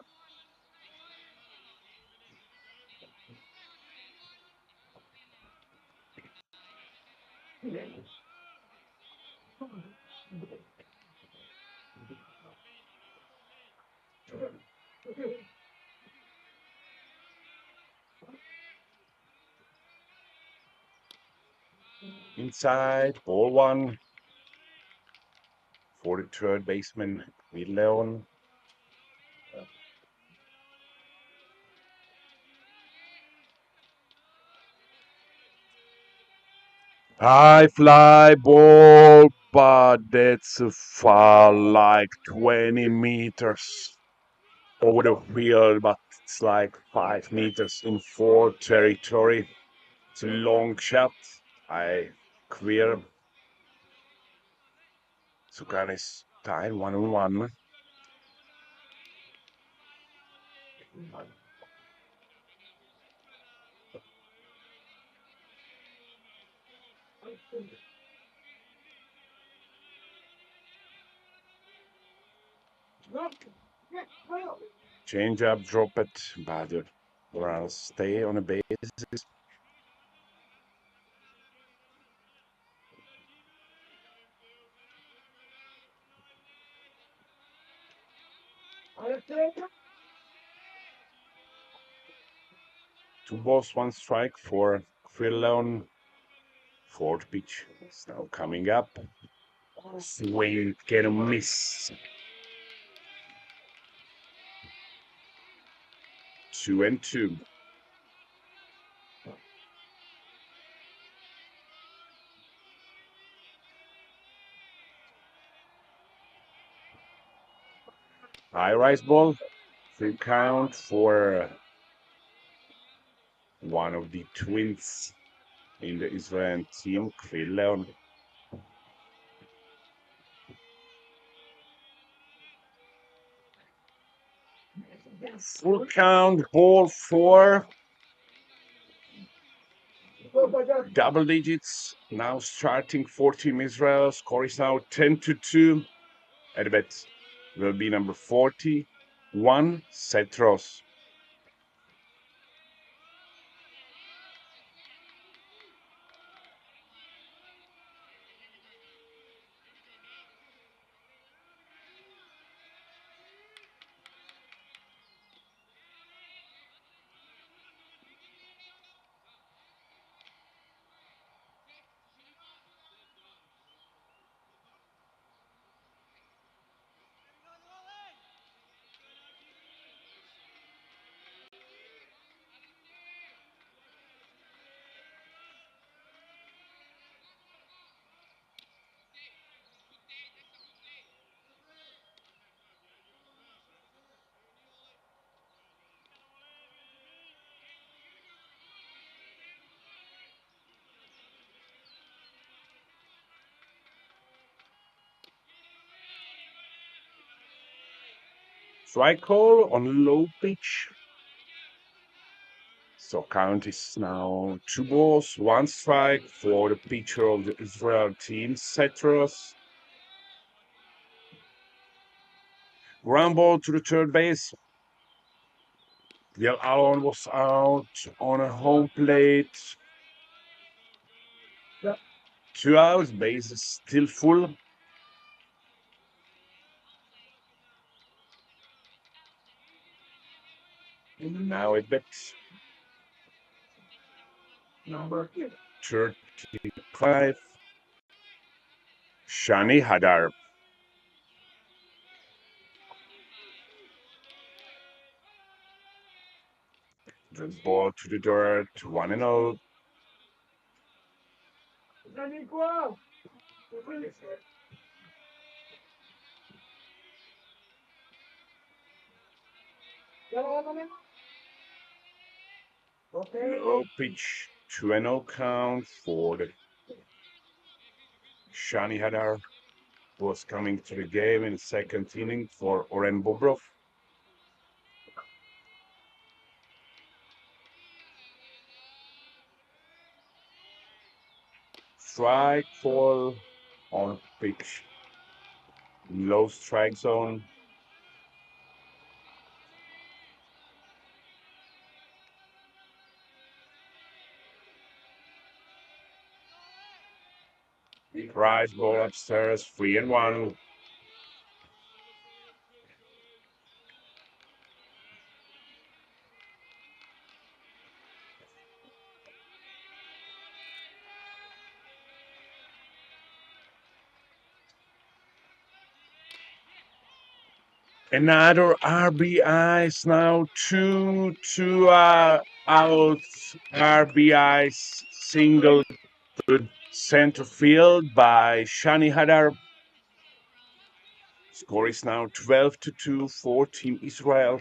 Inside, ball one for the third baseman, Leon. High fly ball, but that's far like 20 meters over the field, but it's like 5 meters in 4 territory. It's a long shot. I clear. Sukan is tied 1-1. Change up, drop it, but the runners stay on the bases. Two balls, one strike for Leon. Fourth pitch is now coming up. Swing, can miss. 2-2. High rise ball. Full count for one of the twins. in the Israeli team, Leon. Full count, ball 4. Double digits. Now starting for Team Israel. Score is now 10-2. At bet will be number 41, Setros. Strike call on low pitch. So count is now 2 balls, 1 strike for the pitcher of the Israel team, Setros. Ground ball to the third base. Yel Alon was out on a home plate. 2 outs, base is still full. And now at bet number 35, Shani Hadar. The ball to the dirt, 1-0. Low pitch, 2-0 count for the Shani Hadar. Was coming to the game in the second inning for Oren Bobrov. Strike call on pitch. Low strike zone. Rise ball upstairs, 3-1. Another RBIs now, two outs. RBIs single to center field by Shani Hadar. Score is now 12-2 for Team Israel.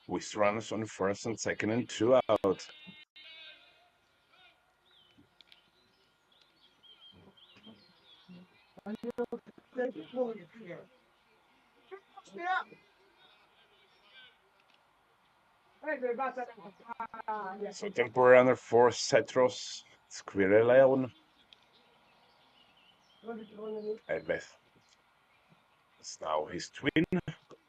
With runners on the first and second and 2 out. So temporary runner for Setros, Squire Leon. At best. It's now his twin.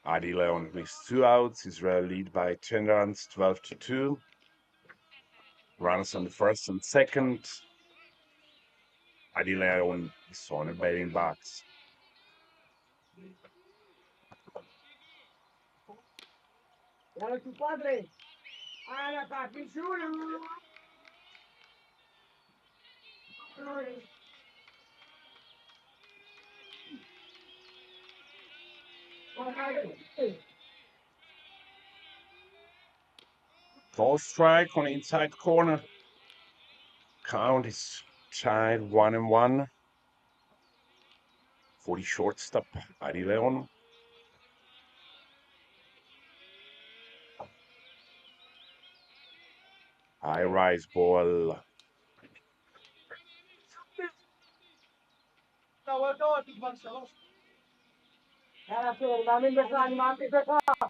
Adi Leon with 2 outs. Israel lead by 10 runs, 12-2. Runners on the first and second. Adi Leon is on a batting box. Ball strike on the inside corner. Count is tied 1-1 for the shortstop, Adi Leon. High rise ball. Namin bersama, mati bersama.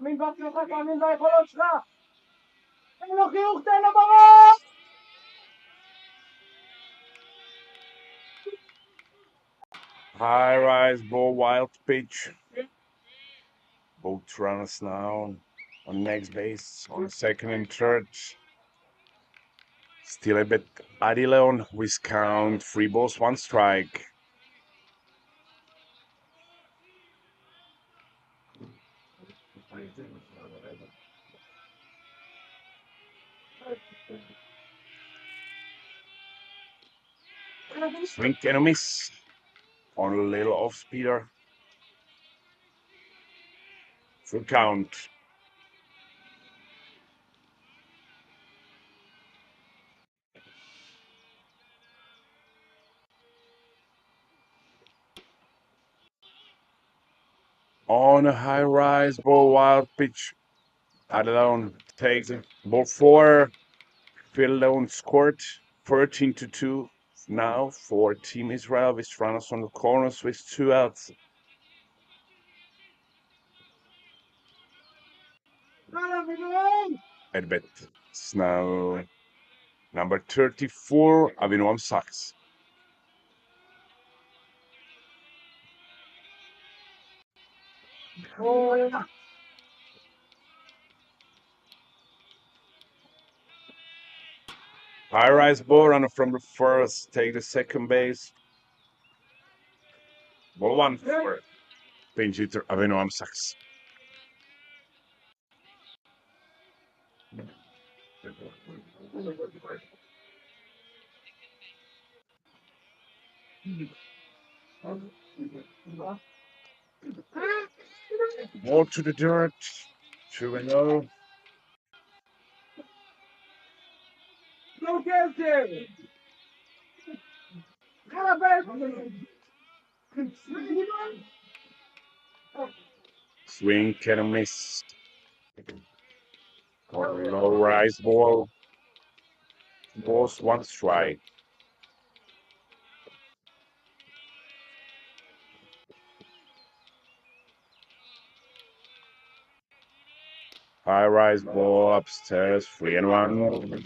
Min bakit ka kami na ikolog na? Ano kiyukta na mga? High rise ball, wild pitch. Both runners now on next base, on second and third. Still a bit Adileon with count 3 balls, 1 strike. Swing and a miss on a little off speeder. Full count. On a high rise ball, wild pitch. Adileon takes it. Ball 4. Phil scored 13-2 now for Team Israel with runners on the corners with 2 outs. At bat it's now number 34, Avinoam Sachs. High rise ball runner from the first, take the second base. Ball 1 for pinch hitter Avinoam Sachs. Ball to the dirt, 2-0. No guilty. Swing and a miss. Or low rise ball. Balls 1 strike. High rise ball upstairs, 3-1.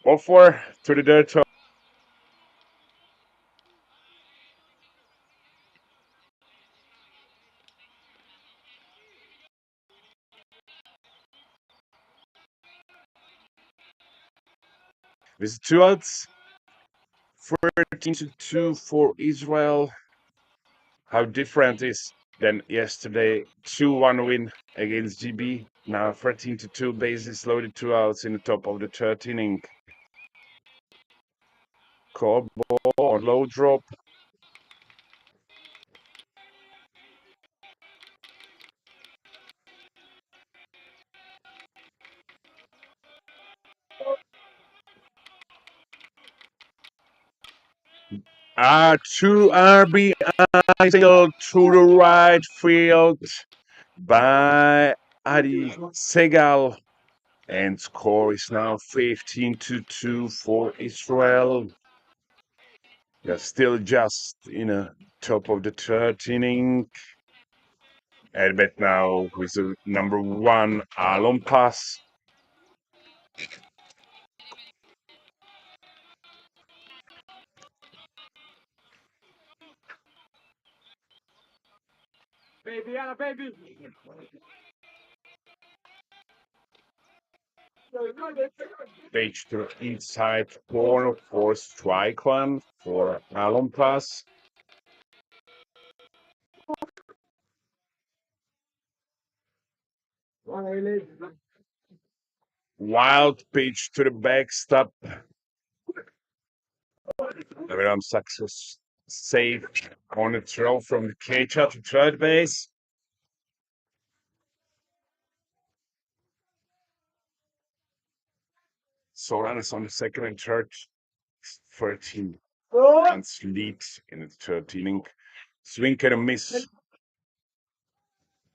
Ball 4 to the dirt. With 2 outs, 13-2 for Israel. How different is than yesterday 2-1 win against GB. Now 13-2, bases loaded, 2 outs in the top of the 3rd inning. Call ball on low drop. Two RBI single to the right field by Adi Segal. And score is now 15-2 for Israel. They're still just in the top of the 3rd inning. At bat now with the number 1 Alon pass. Baby, Anna, baby. Page to the inside corner for strike one for Alon pass. Wild pitch to the backstop. Abraham success save on a throw from the catcher to 3rd base. So runners on the second and third, 13 Good. and lead in the third inning. Swing and a miss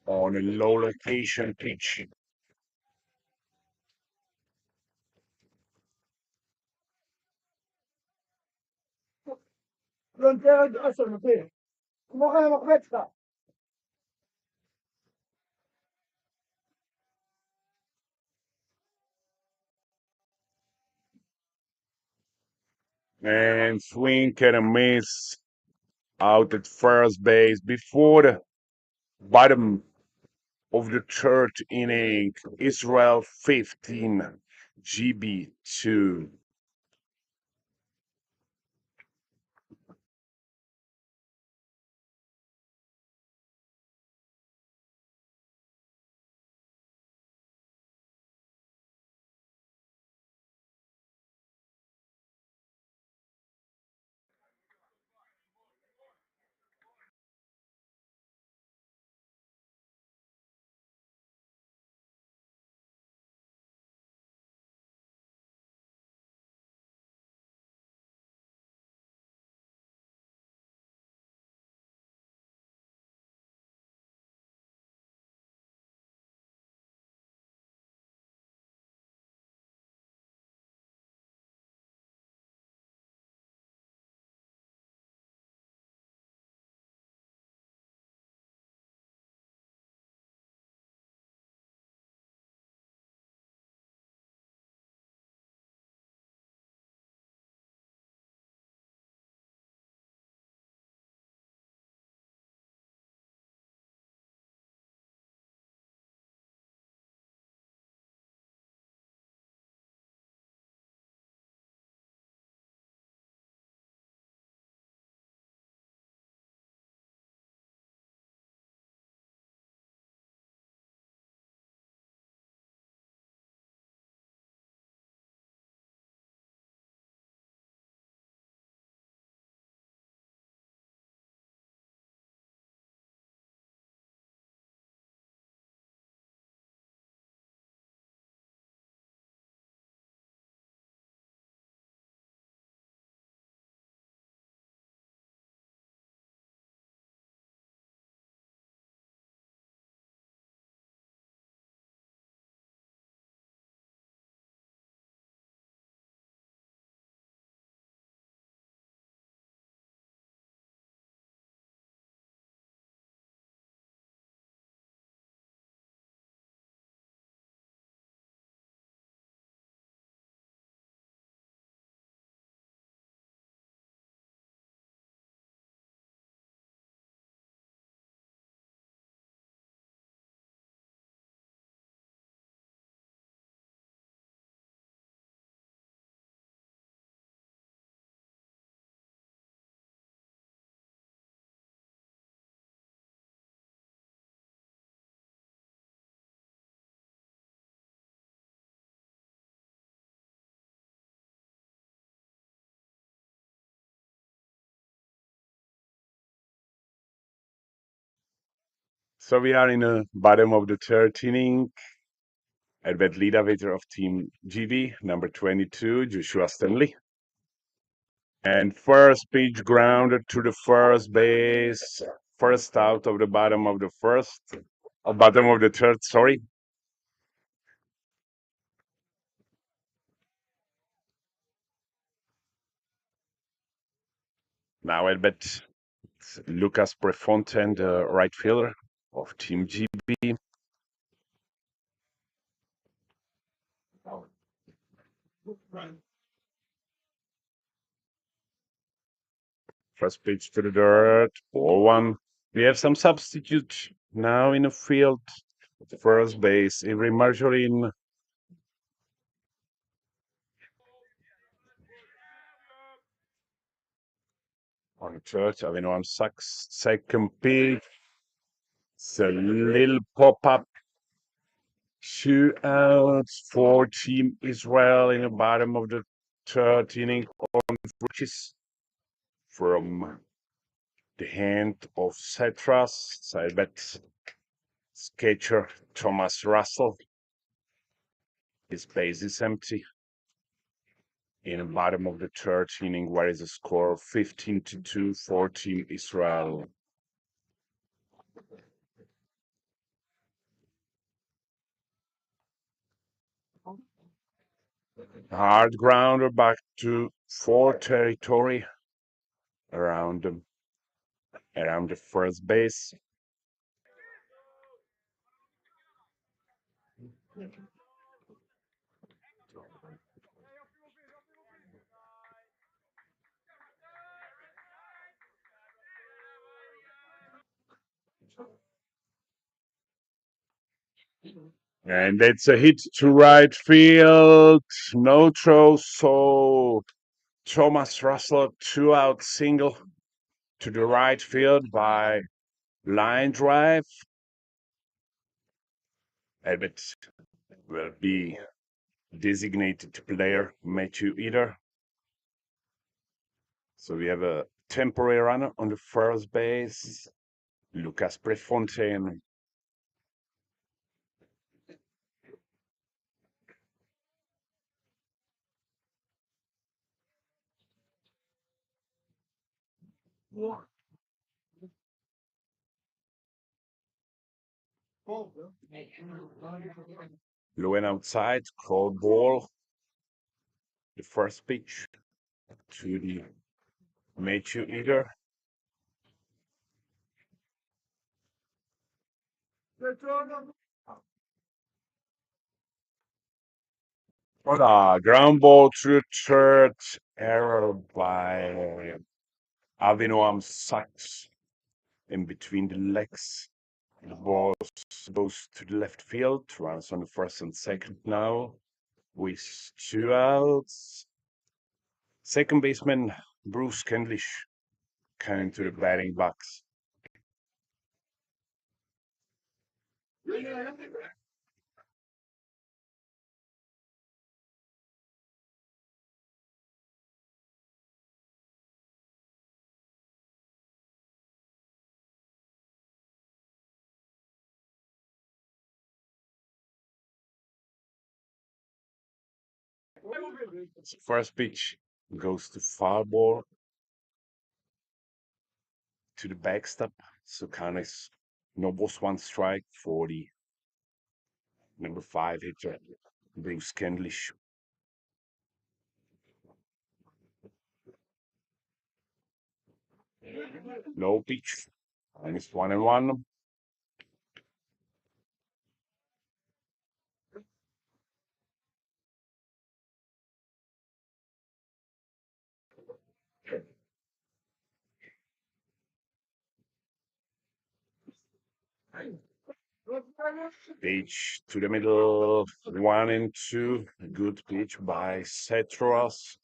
on a low location pitch. Frontera de Asher, okay. כמו כן המחבצת. And swing and a miss out at first base before the bottom of the third inning. Israel 15, GB 2. So we are in the bottom of the third inning. At bat leader of Team GB, number 22, Joshua Stanley. And first pitch grounded to the first base. First out of the bottom of the bottom of the third, sorry. Now at bat, Lucas Prefontaine, the right fielder of Team GB. First pitch to the dirt, 4-1. We have some substitutes now in the field. First base, Ivry Marjorin. On the third, Avinoam Sachs. Second pitch, it's a little pop-up. 2 outs for Team Israel in the bottom of the third inning on bridges from the hand of Cetras. So I bet catcher Thomas Russell. His base is empty. In the bottom of the third inning, where is the score? 15-2, 14 Israel. Hard grounder back to four territory around the first base. And it's a hit to right field. No throw, so Thomas Russell, 2-out single to the right field by line drive. Abbott will be designated player, Matthew Eder. So we have a temporary runner on the first base, Lucas Prefontaine. Low and outside, called ball. The first pitch to the Matthew Eder. Ground ball to third, error by Avinoam Sachs in between the legs. The ball goes to the left field, runs on the first and second now with 2 outs. Second baseman Bruce Kendlish coming to the batting box. First pitch goes to foul ball to the backstop. So count is no balls, 1 strike for the number 5 hitter, Bruce Kendlish. No pitch. Minus 1-1. Pitch to the middle, 1-2. Good pitch by Setros.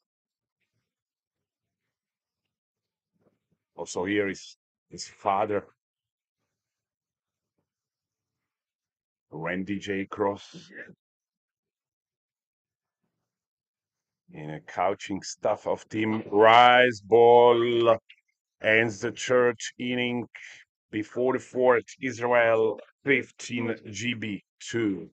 Also here is his father, Randy J. Cross, in a coaching staff of Team Rise. Ball ends the third inning before the fourth. Israel 15 GB 2.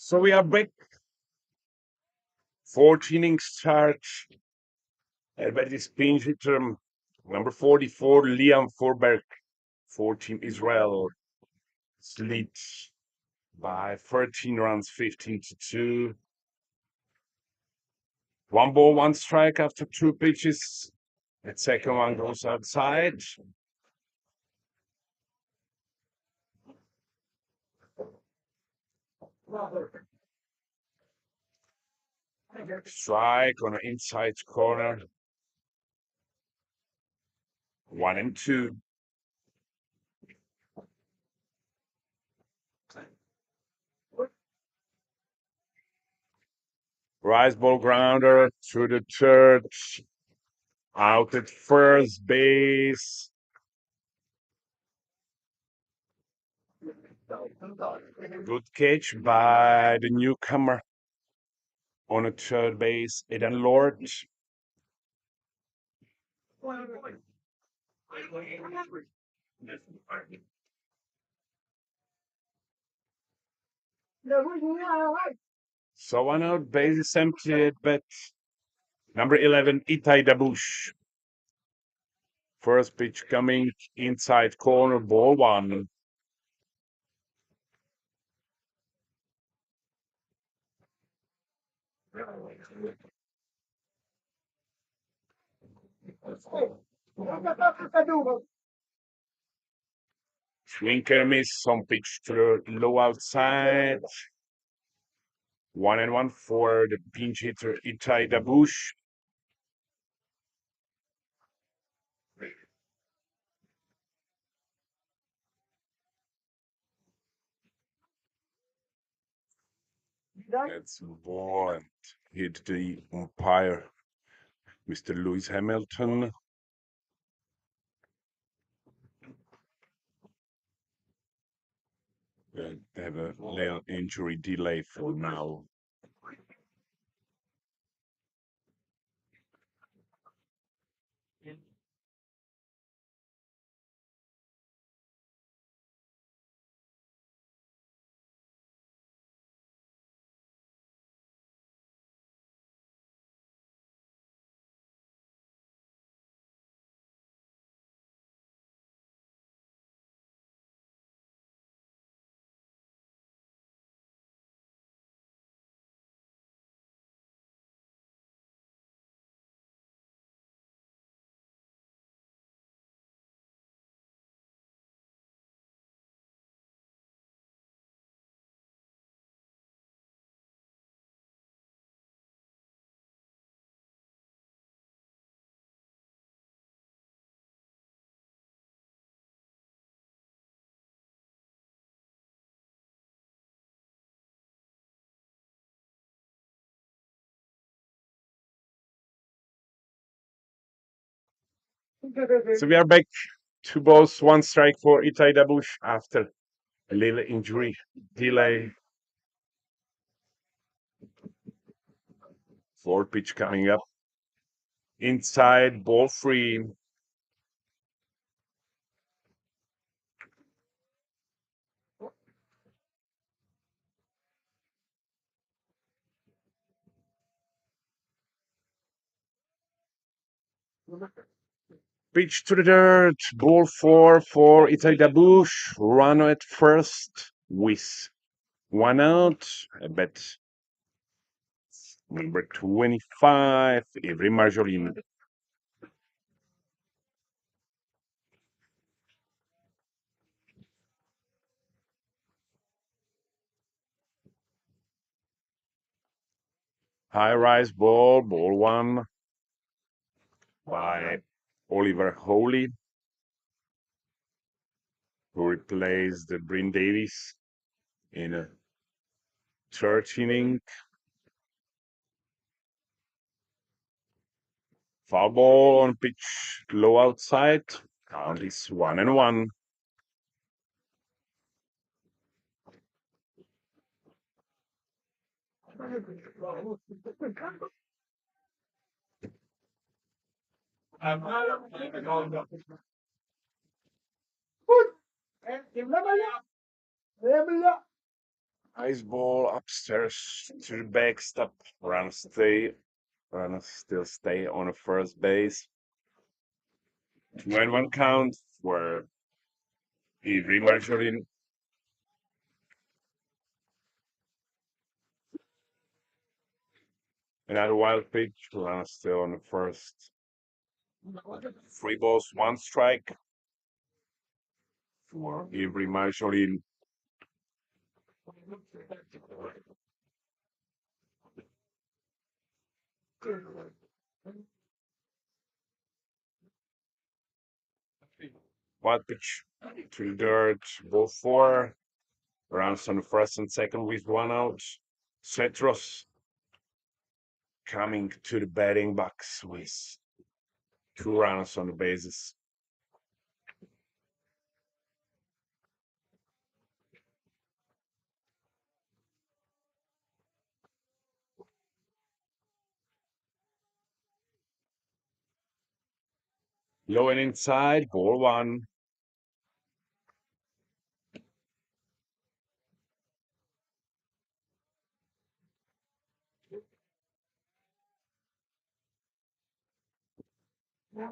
So we are back. 14 innings start. Everybody's pinch hitter, number 44, Liam Forberg for Team Israel. Lead by 13 runs, 15-2. 1 ball, 1 strike after 2 pitches. The second one goes outside. Strike on the inside corner. 1-2. Rise ball grounder through the third. Out at first base. Good catch by the newcomer on a third base, Eden Lord. So 1 out, base is empty at bat. Number 11, Itai Dabush. First pitch coming inside corner, ball 1. Swing and miss, some pitch to the low outside. 1-1 for the pinch hitter Itai Dabush. That's ball and hit the umpire, Mr. Lewis Hamilton. They have a little injury delay for now. So we are back. 2 balls, 1 strike for Itai Dabush after a little injury delay. 4 pitch coming up. Inside, ball 3. Pitch to the dirt, ball 4 for Itai Dabush. Run at first with 1 out. A bet number 25, Ivry Marjolin. High rise ball, ball 1 by Oliver Holy, who replaced Bryn Davis in a third inning. Foul ball on pitch low outside. Count is 1-1. Ice ball upstairs to the backstop. Runners still stay on the first base. 2-1 count where he remarshal in. Another wild pitch. Runners still on the first. 3 balls, 1 strike for every marshal in. Wild pitch to the dirt. Ball 4. Runs on the first and second with 1 out. Cetros coming to the batting box with 2 runs on the bases. Low and inside, ball 1.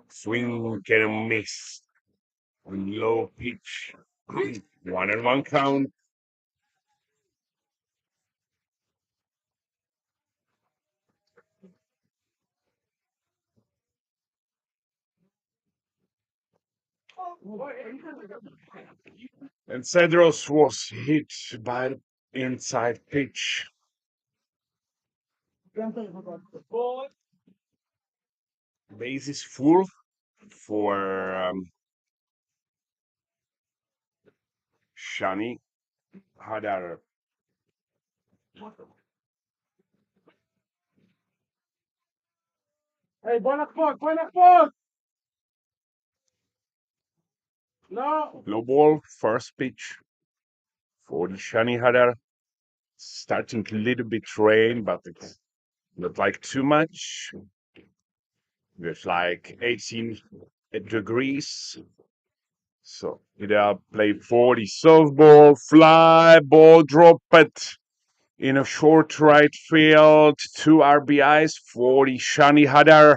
Swing, get a miss. Low pitch. 1-1 count. And Cedros was hit by the inside pitch. Base is full for Shani Hadar. Hey, boy nakpok! No! Low ball, first pitch for the Shani Hadar. Starting a little bit rain, but it's not like too much. It's like 18 degrees. So it'll play 40 softball, fly, ball, drop it in a short right field. 2 RBIs, 40 Shani Hadar.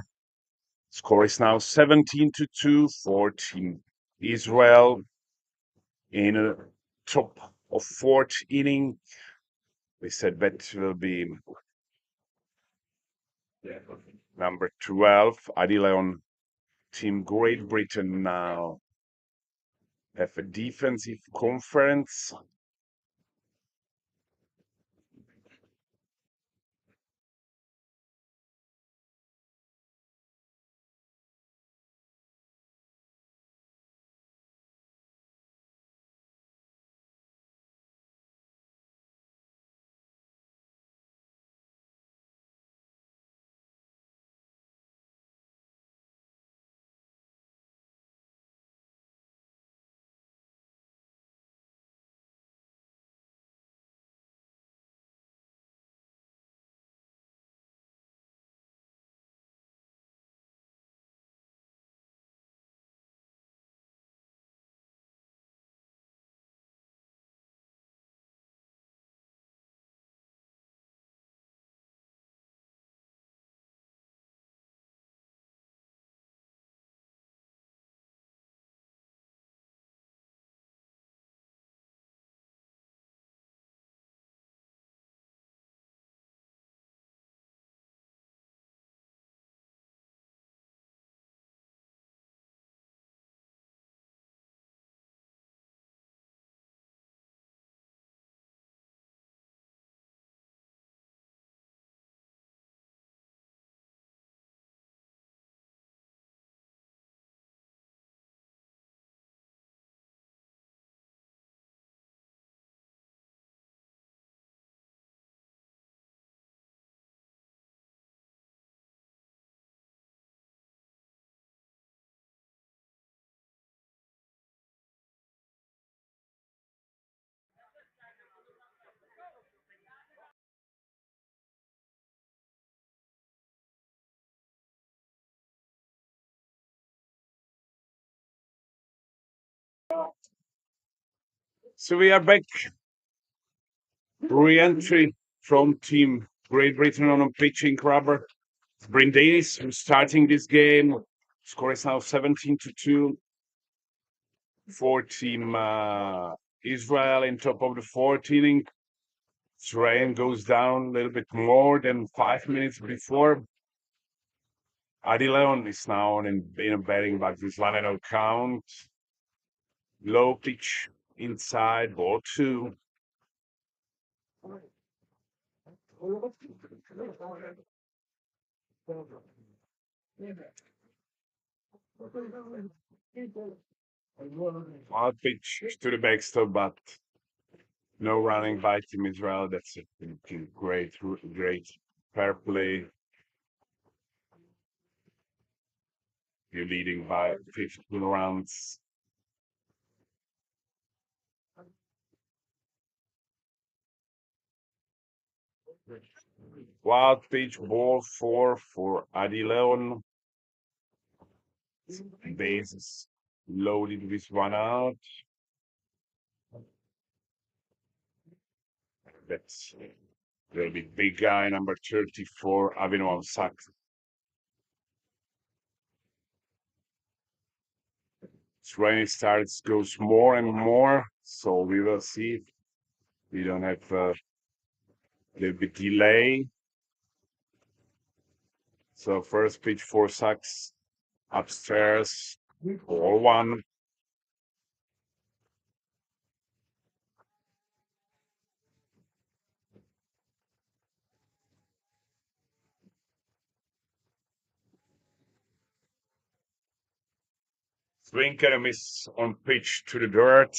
Score is now 17-2, 14 Israel in a top of fourth inning. We said that will be number 12. Adile on Team Great Britain now have a defensive conference. So we are back Re-entry from Team Great Britain on pitching rubber. Bryn Davis, who's starting this game. Score is now 17-2 for Team Israel in top of the fourth inning. Rain goes down a little bit more than 5 minutes before. Adi Leon is now in a batting box. This 1-0 count. Low pitch inside, ball 2. Wild pitch to the backstop, but no running by Team Israel. That's a great fair play. You're leading by 15 runs. Wild pitch, ball 4 for Adi Leon. Bases loaded with 1 out. That's will be big guy, number 34, Avinoam Sachs. Rain starts, goes more and more, so we will see. We don't have a little bit delay. So first pitch for Sachs, upstairs, ball 1. Swing and a miss on pitch to the dirt.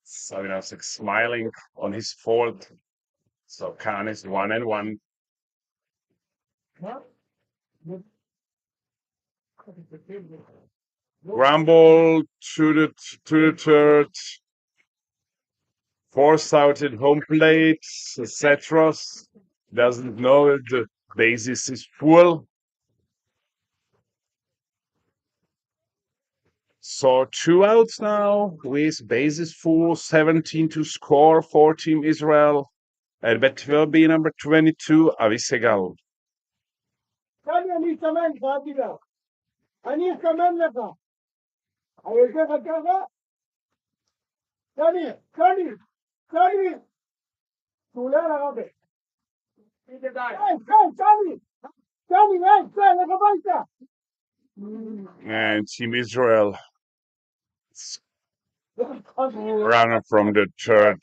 Savina Sachs smiling on his fourth. So Khan is 1-1. Rumble to the third. Forced out at home plate. Cetros doesn't know that the basis is full. So 2 outs now with bases full, 17 to score for Team Israel. At bat will be number 22, Avisegal. אני אסמן לך, אל תדאג. אני אסמן לך. אני יושב לך ככה? סני. תעולה על הרבה. סני, לך הביתה. And Team Israel runner from the third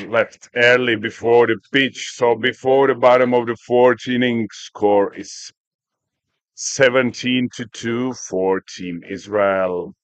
left early before the pitch. So before the bottom of the fourth inning, score is 17-2 for Team Israel.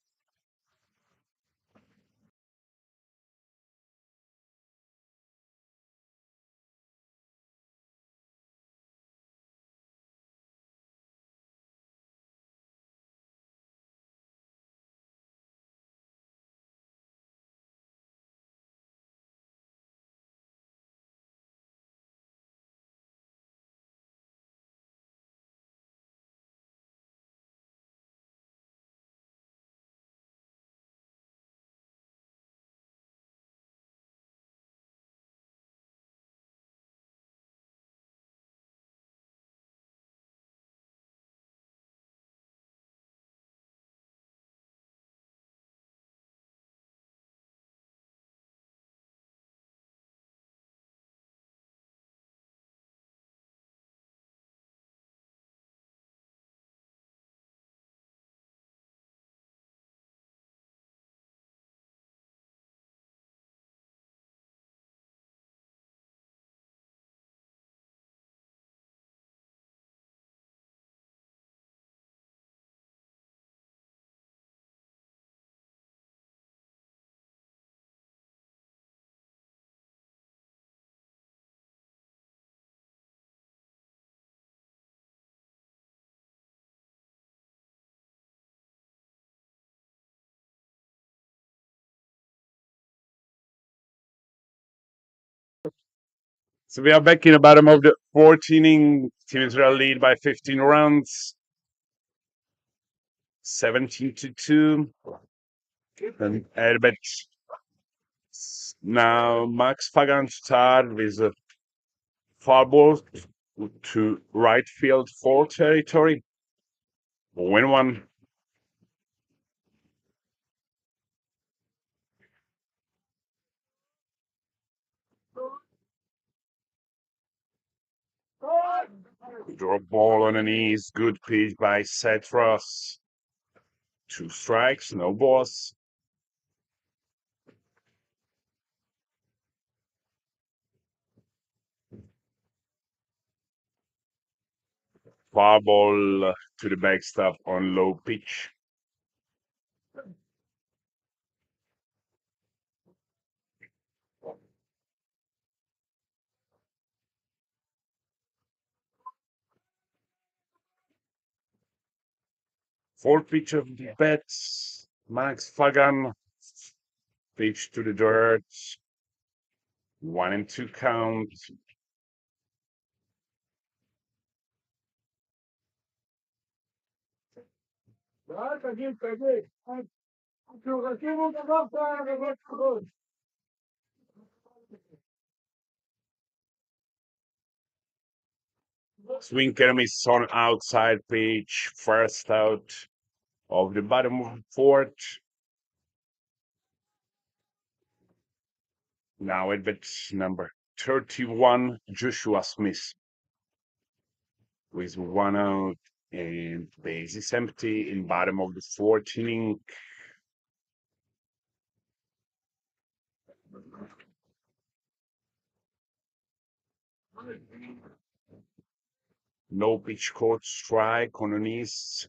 So we are back in the bottom of the fourth inning. Team Israel lead by 15 runs. 17-2. And Erbet Now Max Fagan start with a foul ball to right field four territory. Win one. Drop ball on the knees. Good pitch by Cetros. Two strikes, no balls. Foul ball to the backstop on low pitch. Four pitch of the bats. Max Fagan. Pitch to the dirt. 1-2 count. Swing and a miss on outside pitch. First out of the bottom of the fourth. Now at bat number 31, Joshua Smith. With one out and base is empty in bottom of the fourth inning. No pitch caught, strike on the knees.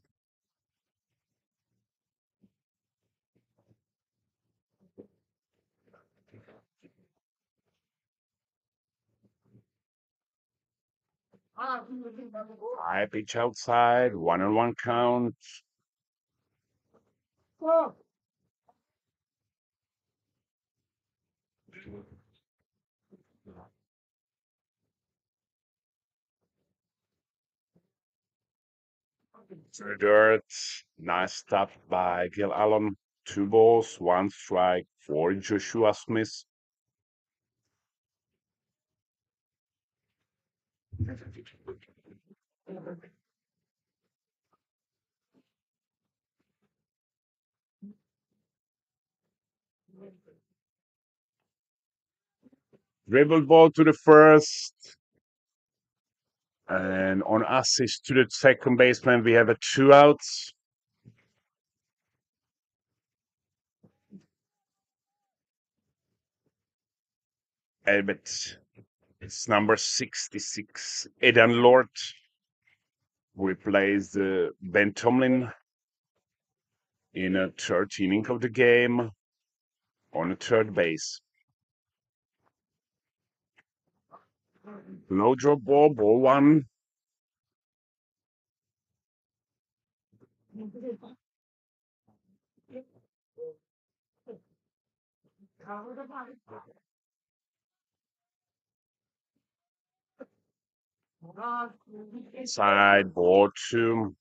High pitch outside, 1-1 count. To the dirt. Nice stop by Gil Allen. 2 balls, 1 strike for Joshua Smith. Dribble ball to the first. And on assist to the second baseman, we have a 2 outs. But it's number 66, Edan Lord, replaced Ben Tomlin in a third inning of the game on a third base. Low drop ball, ball one. Side ball two.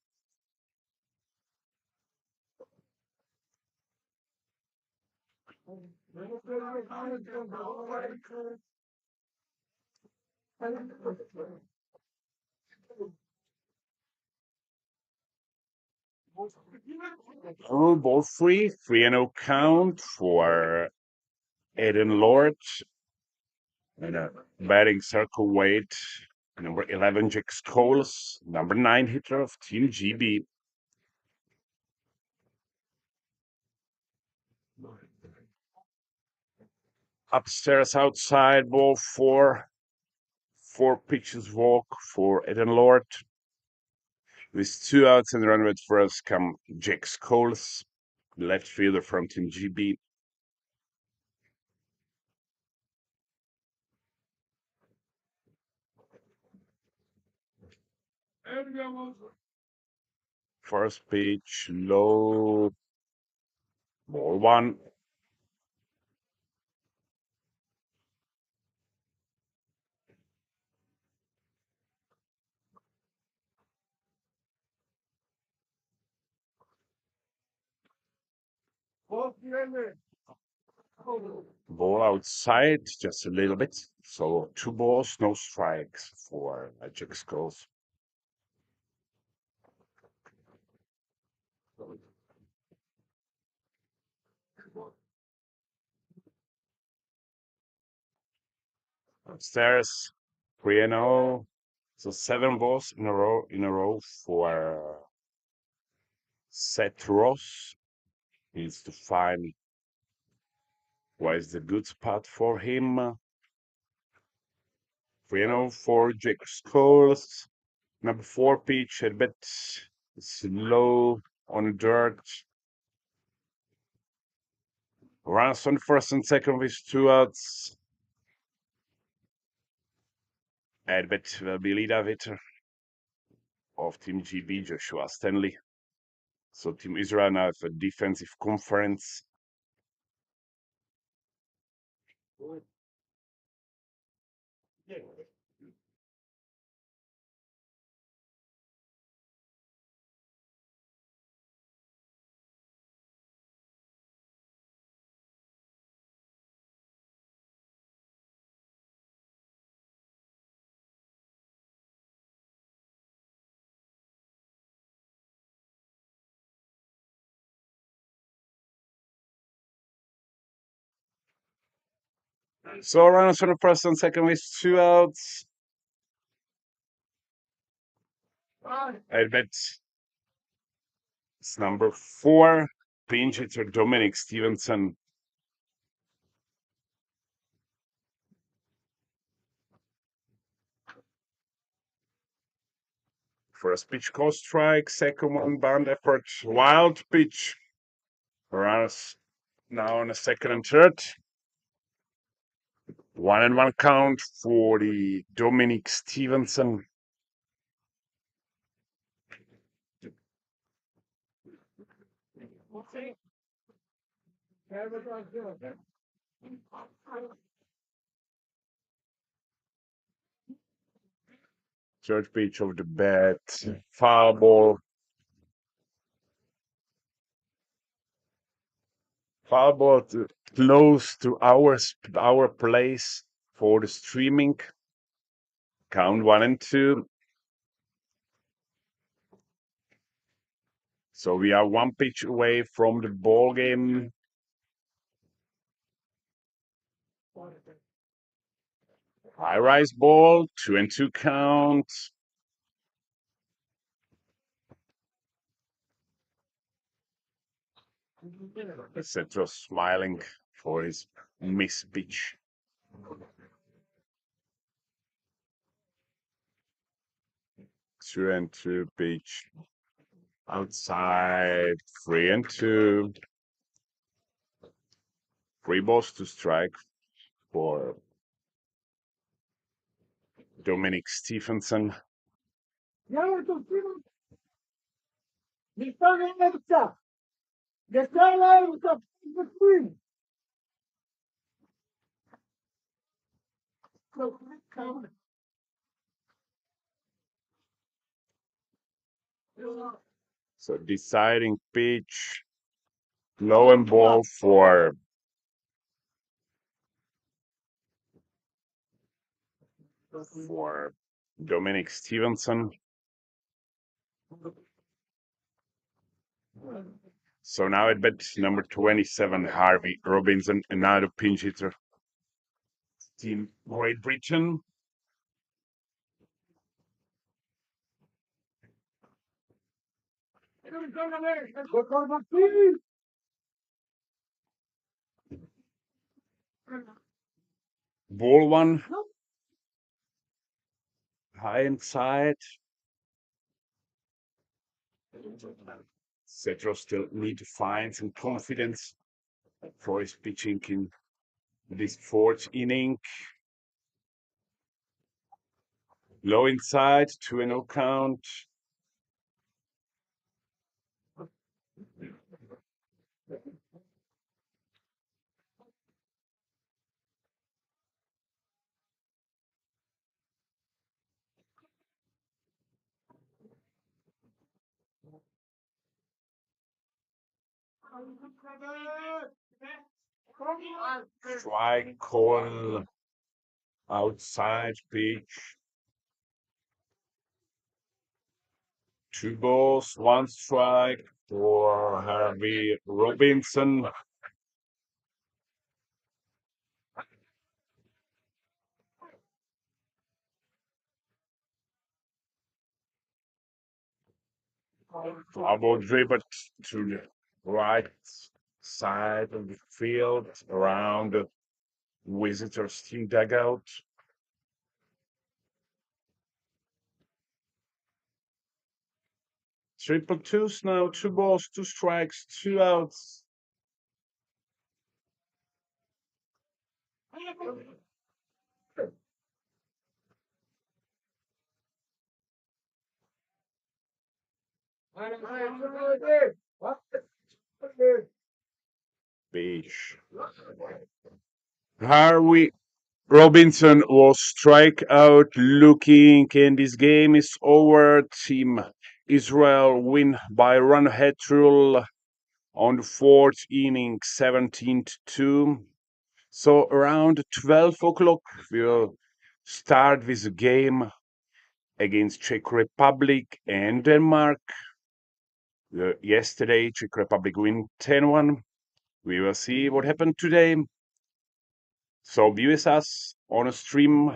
Oh, ball three, 3-0 count for Eden Lord. And a batting circle weight, number 11, Jack Scholes, number 9 hitter of Team GB. Upstairs outside, ball four. 4 pitches walk for Eden Lord. With 2 outs and run at first come Jack Scholes, left fielder from Team GB. First pitch, low, ball one. Ball outside just a little bit. So 2 balls, no strikes for Magic Skulls. Upstairs, 3-0. So 7 balls in a row for Seth Ross. Needs to find what is the good spot for him. 3-0 for Jake Scholes. Number 4 pitch, a bit slow on dirt. Runs on first and second with 2 outs. Edbet will be leadoff hitter of Team GB, Joshua Stanley. So Team Israel now have a defensive conference. So runners on the first and second with 2 outs. Edbet it's number 4, pinch hitter Dominic Stevenson. First pitch called strike, second one bound effort, wild pitch. Runners now on the second and third. 1-1 count for the Dominic Stevenson. Third pitch of the bat, foul ball. Foul ball close to our place for the streaming. Count 1-2. So we are 1 pitch away from the ball game. High rise ball, 2-2 count. Cetro smiling for his miss pitch. Two and two pitch. Outside, 3-2. 3 balls to strike for Dominic Stevenson. So deciding pitch, low and ball for Dominic Stevenson. So now at bat number 27, Harvey Robinson, another pinch hitter. Team Great Britain. Ball 1. High inside. Cetro still need to find some confidence for his pitching in this 4th inning. Low inside, 2-0 count. Strike call outside pitch. 2 balls, 1 strike for Harvey Robinson. Double dribbled to the right side of the field around the visitors' team dugout. Triple twos now, 2 balls, 2 strikes, 2 outs. Beach. Harvey Robinson was strike out looking, and this game is over. Team Israel win by run ahead rule on the 4th inning, 17-2. So around 12 o'clock, we'll start with the game against Czech Republic and Denmark. Yesterday, Czech Republic win 10-1. We will see what happened today. So be with us on a stream.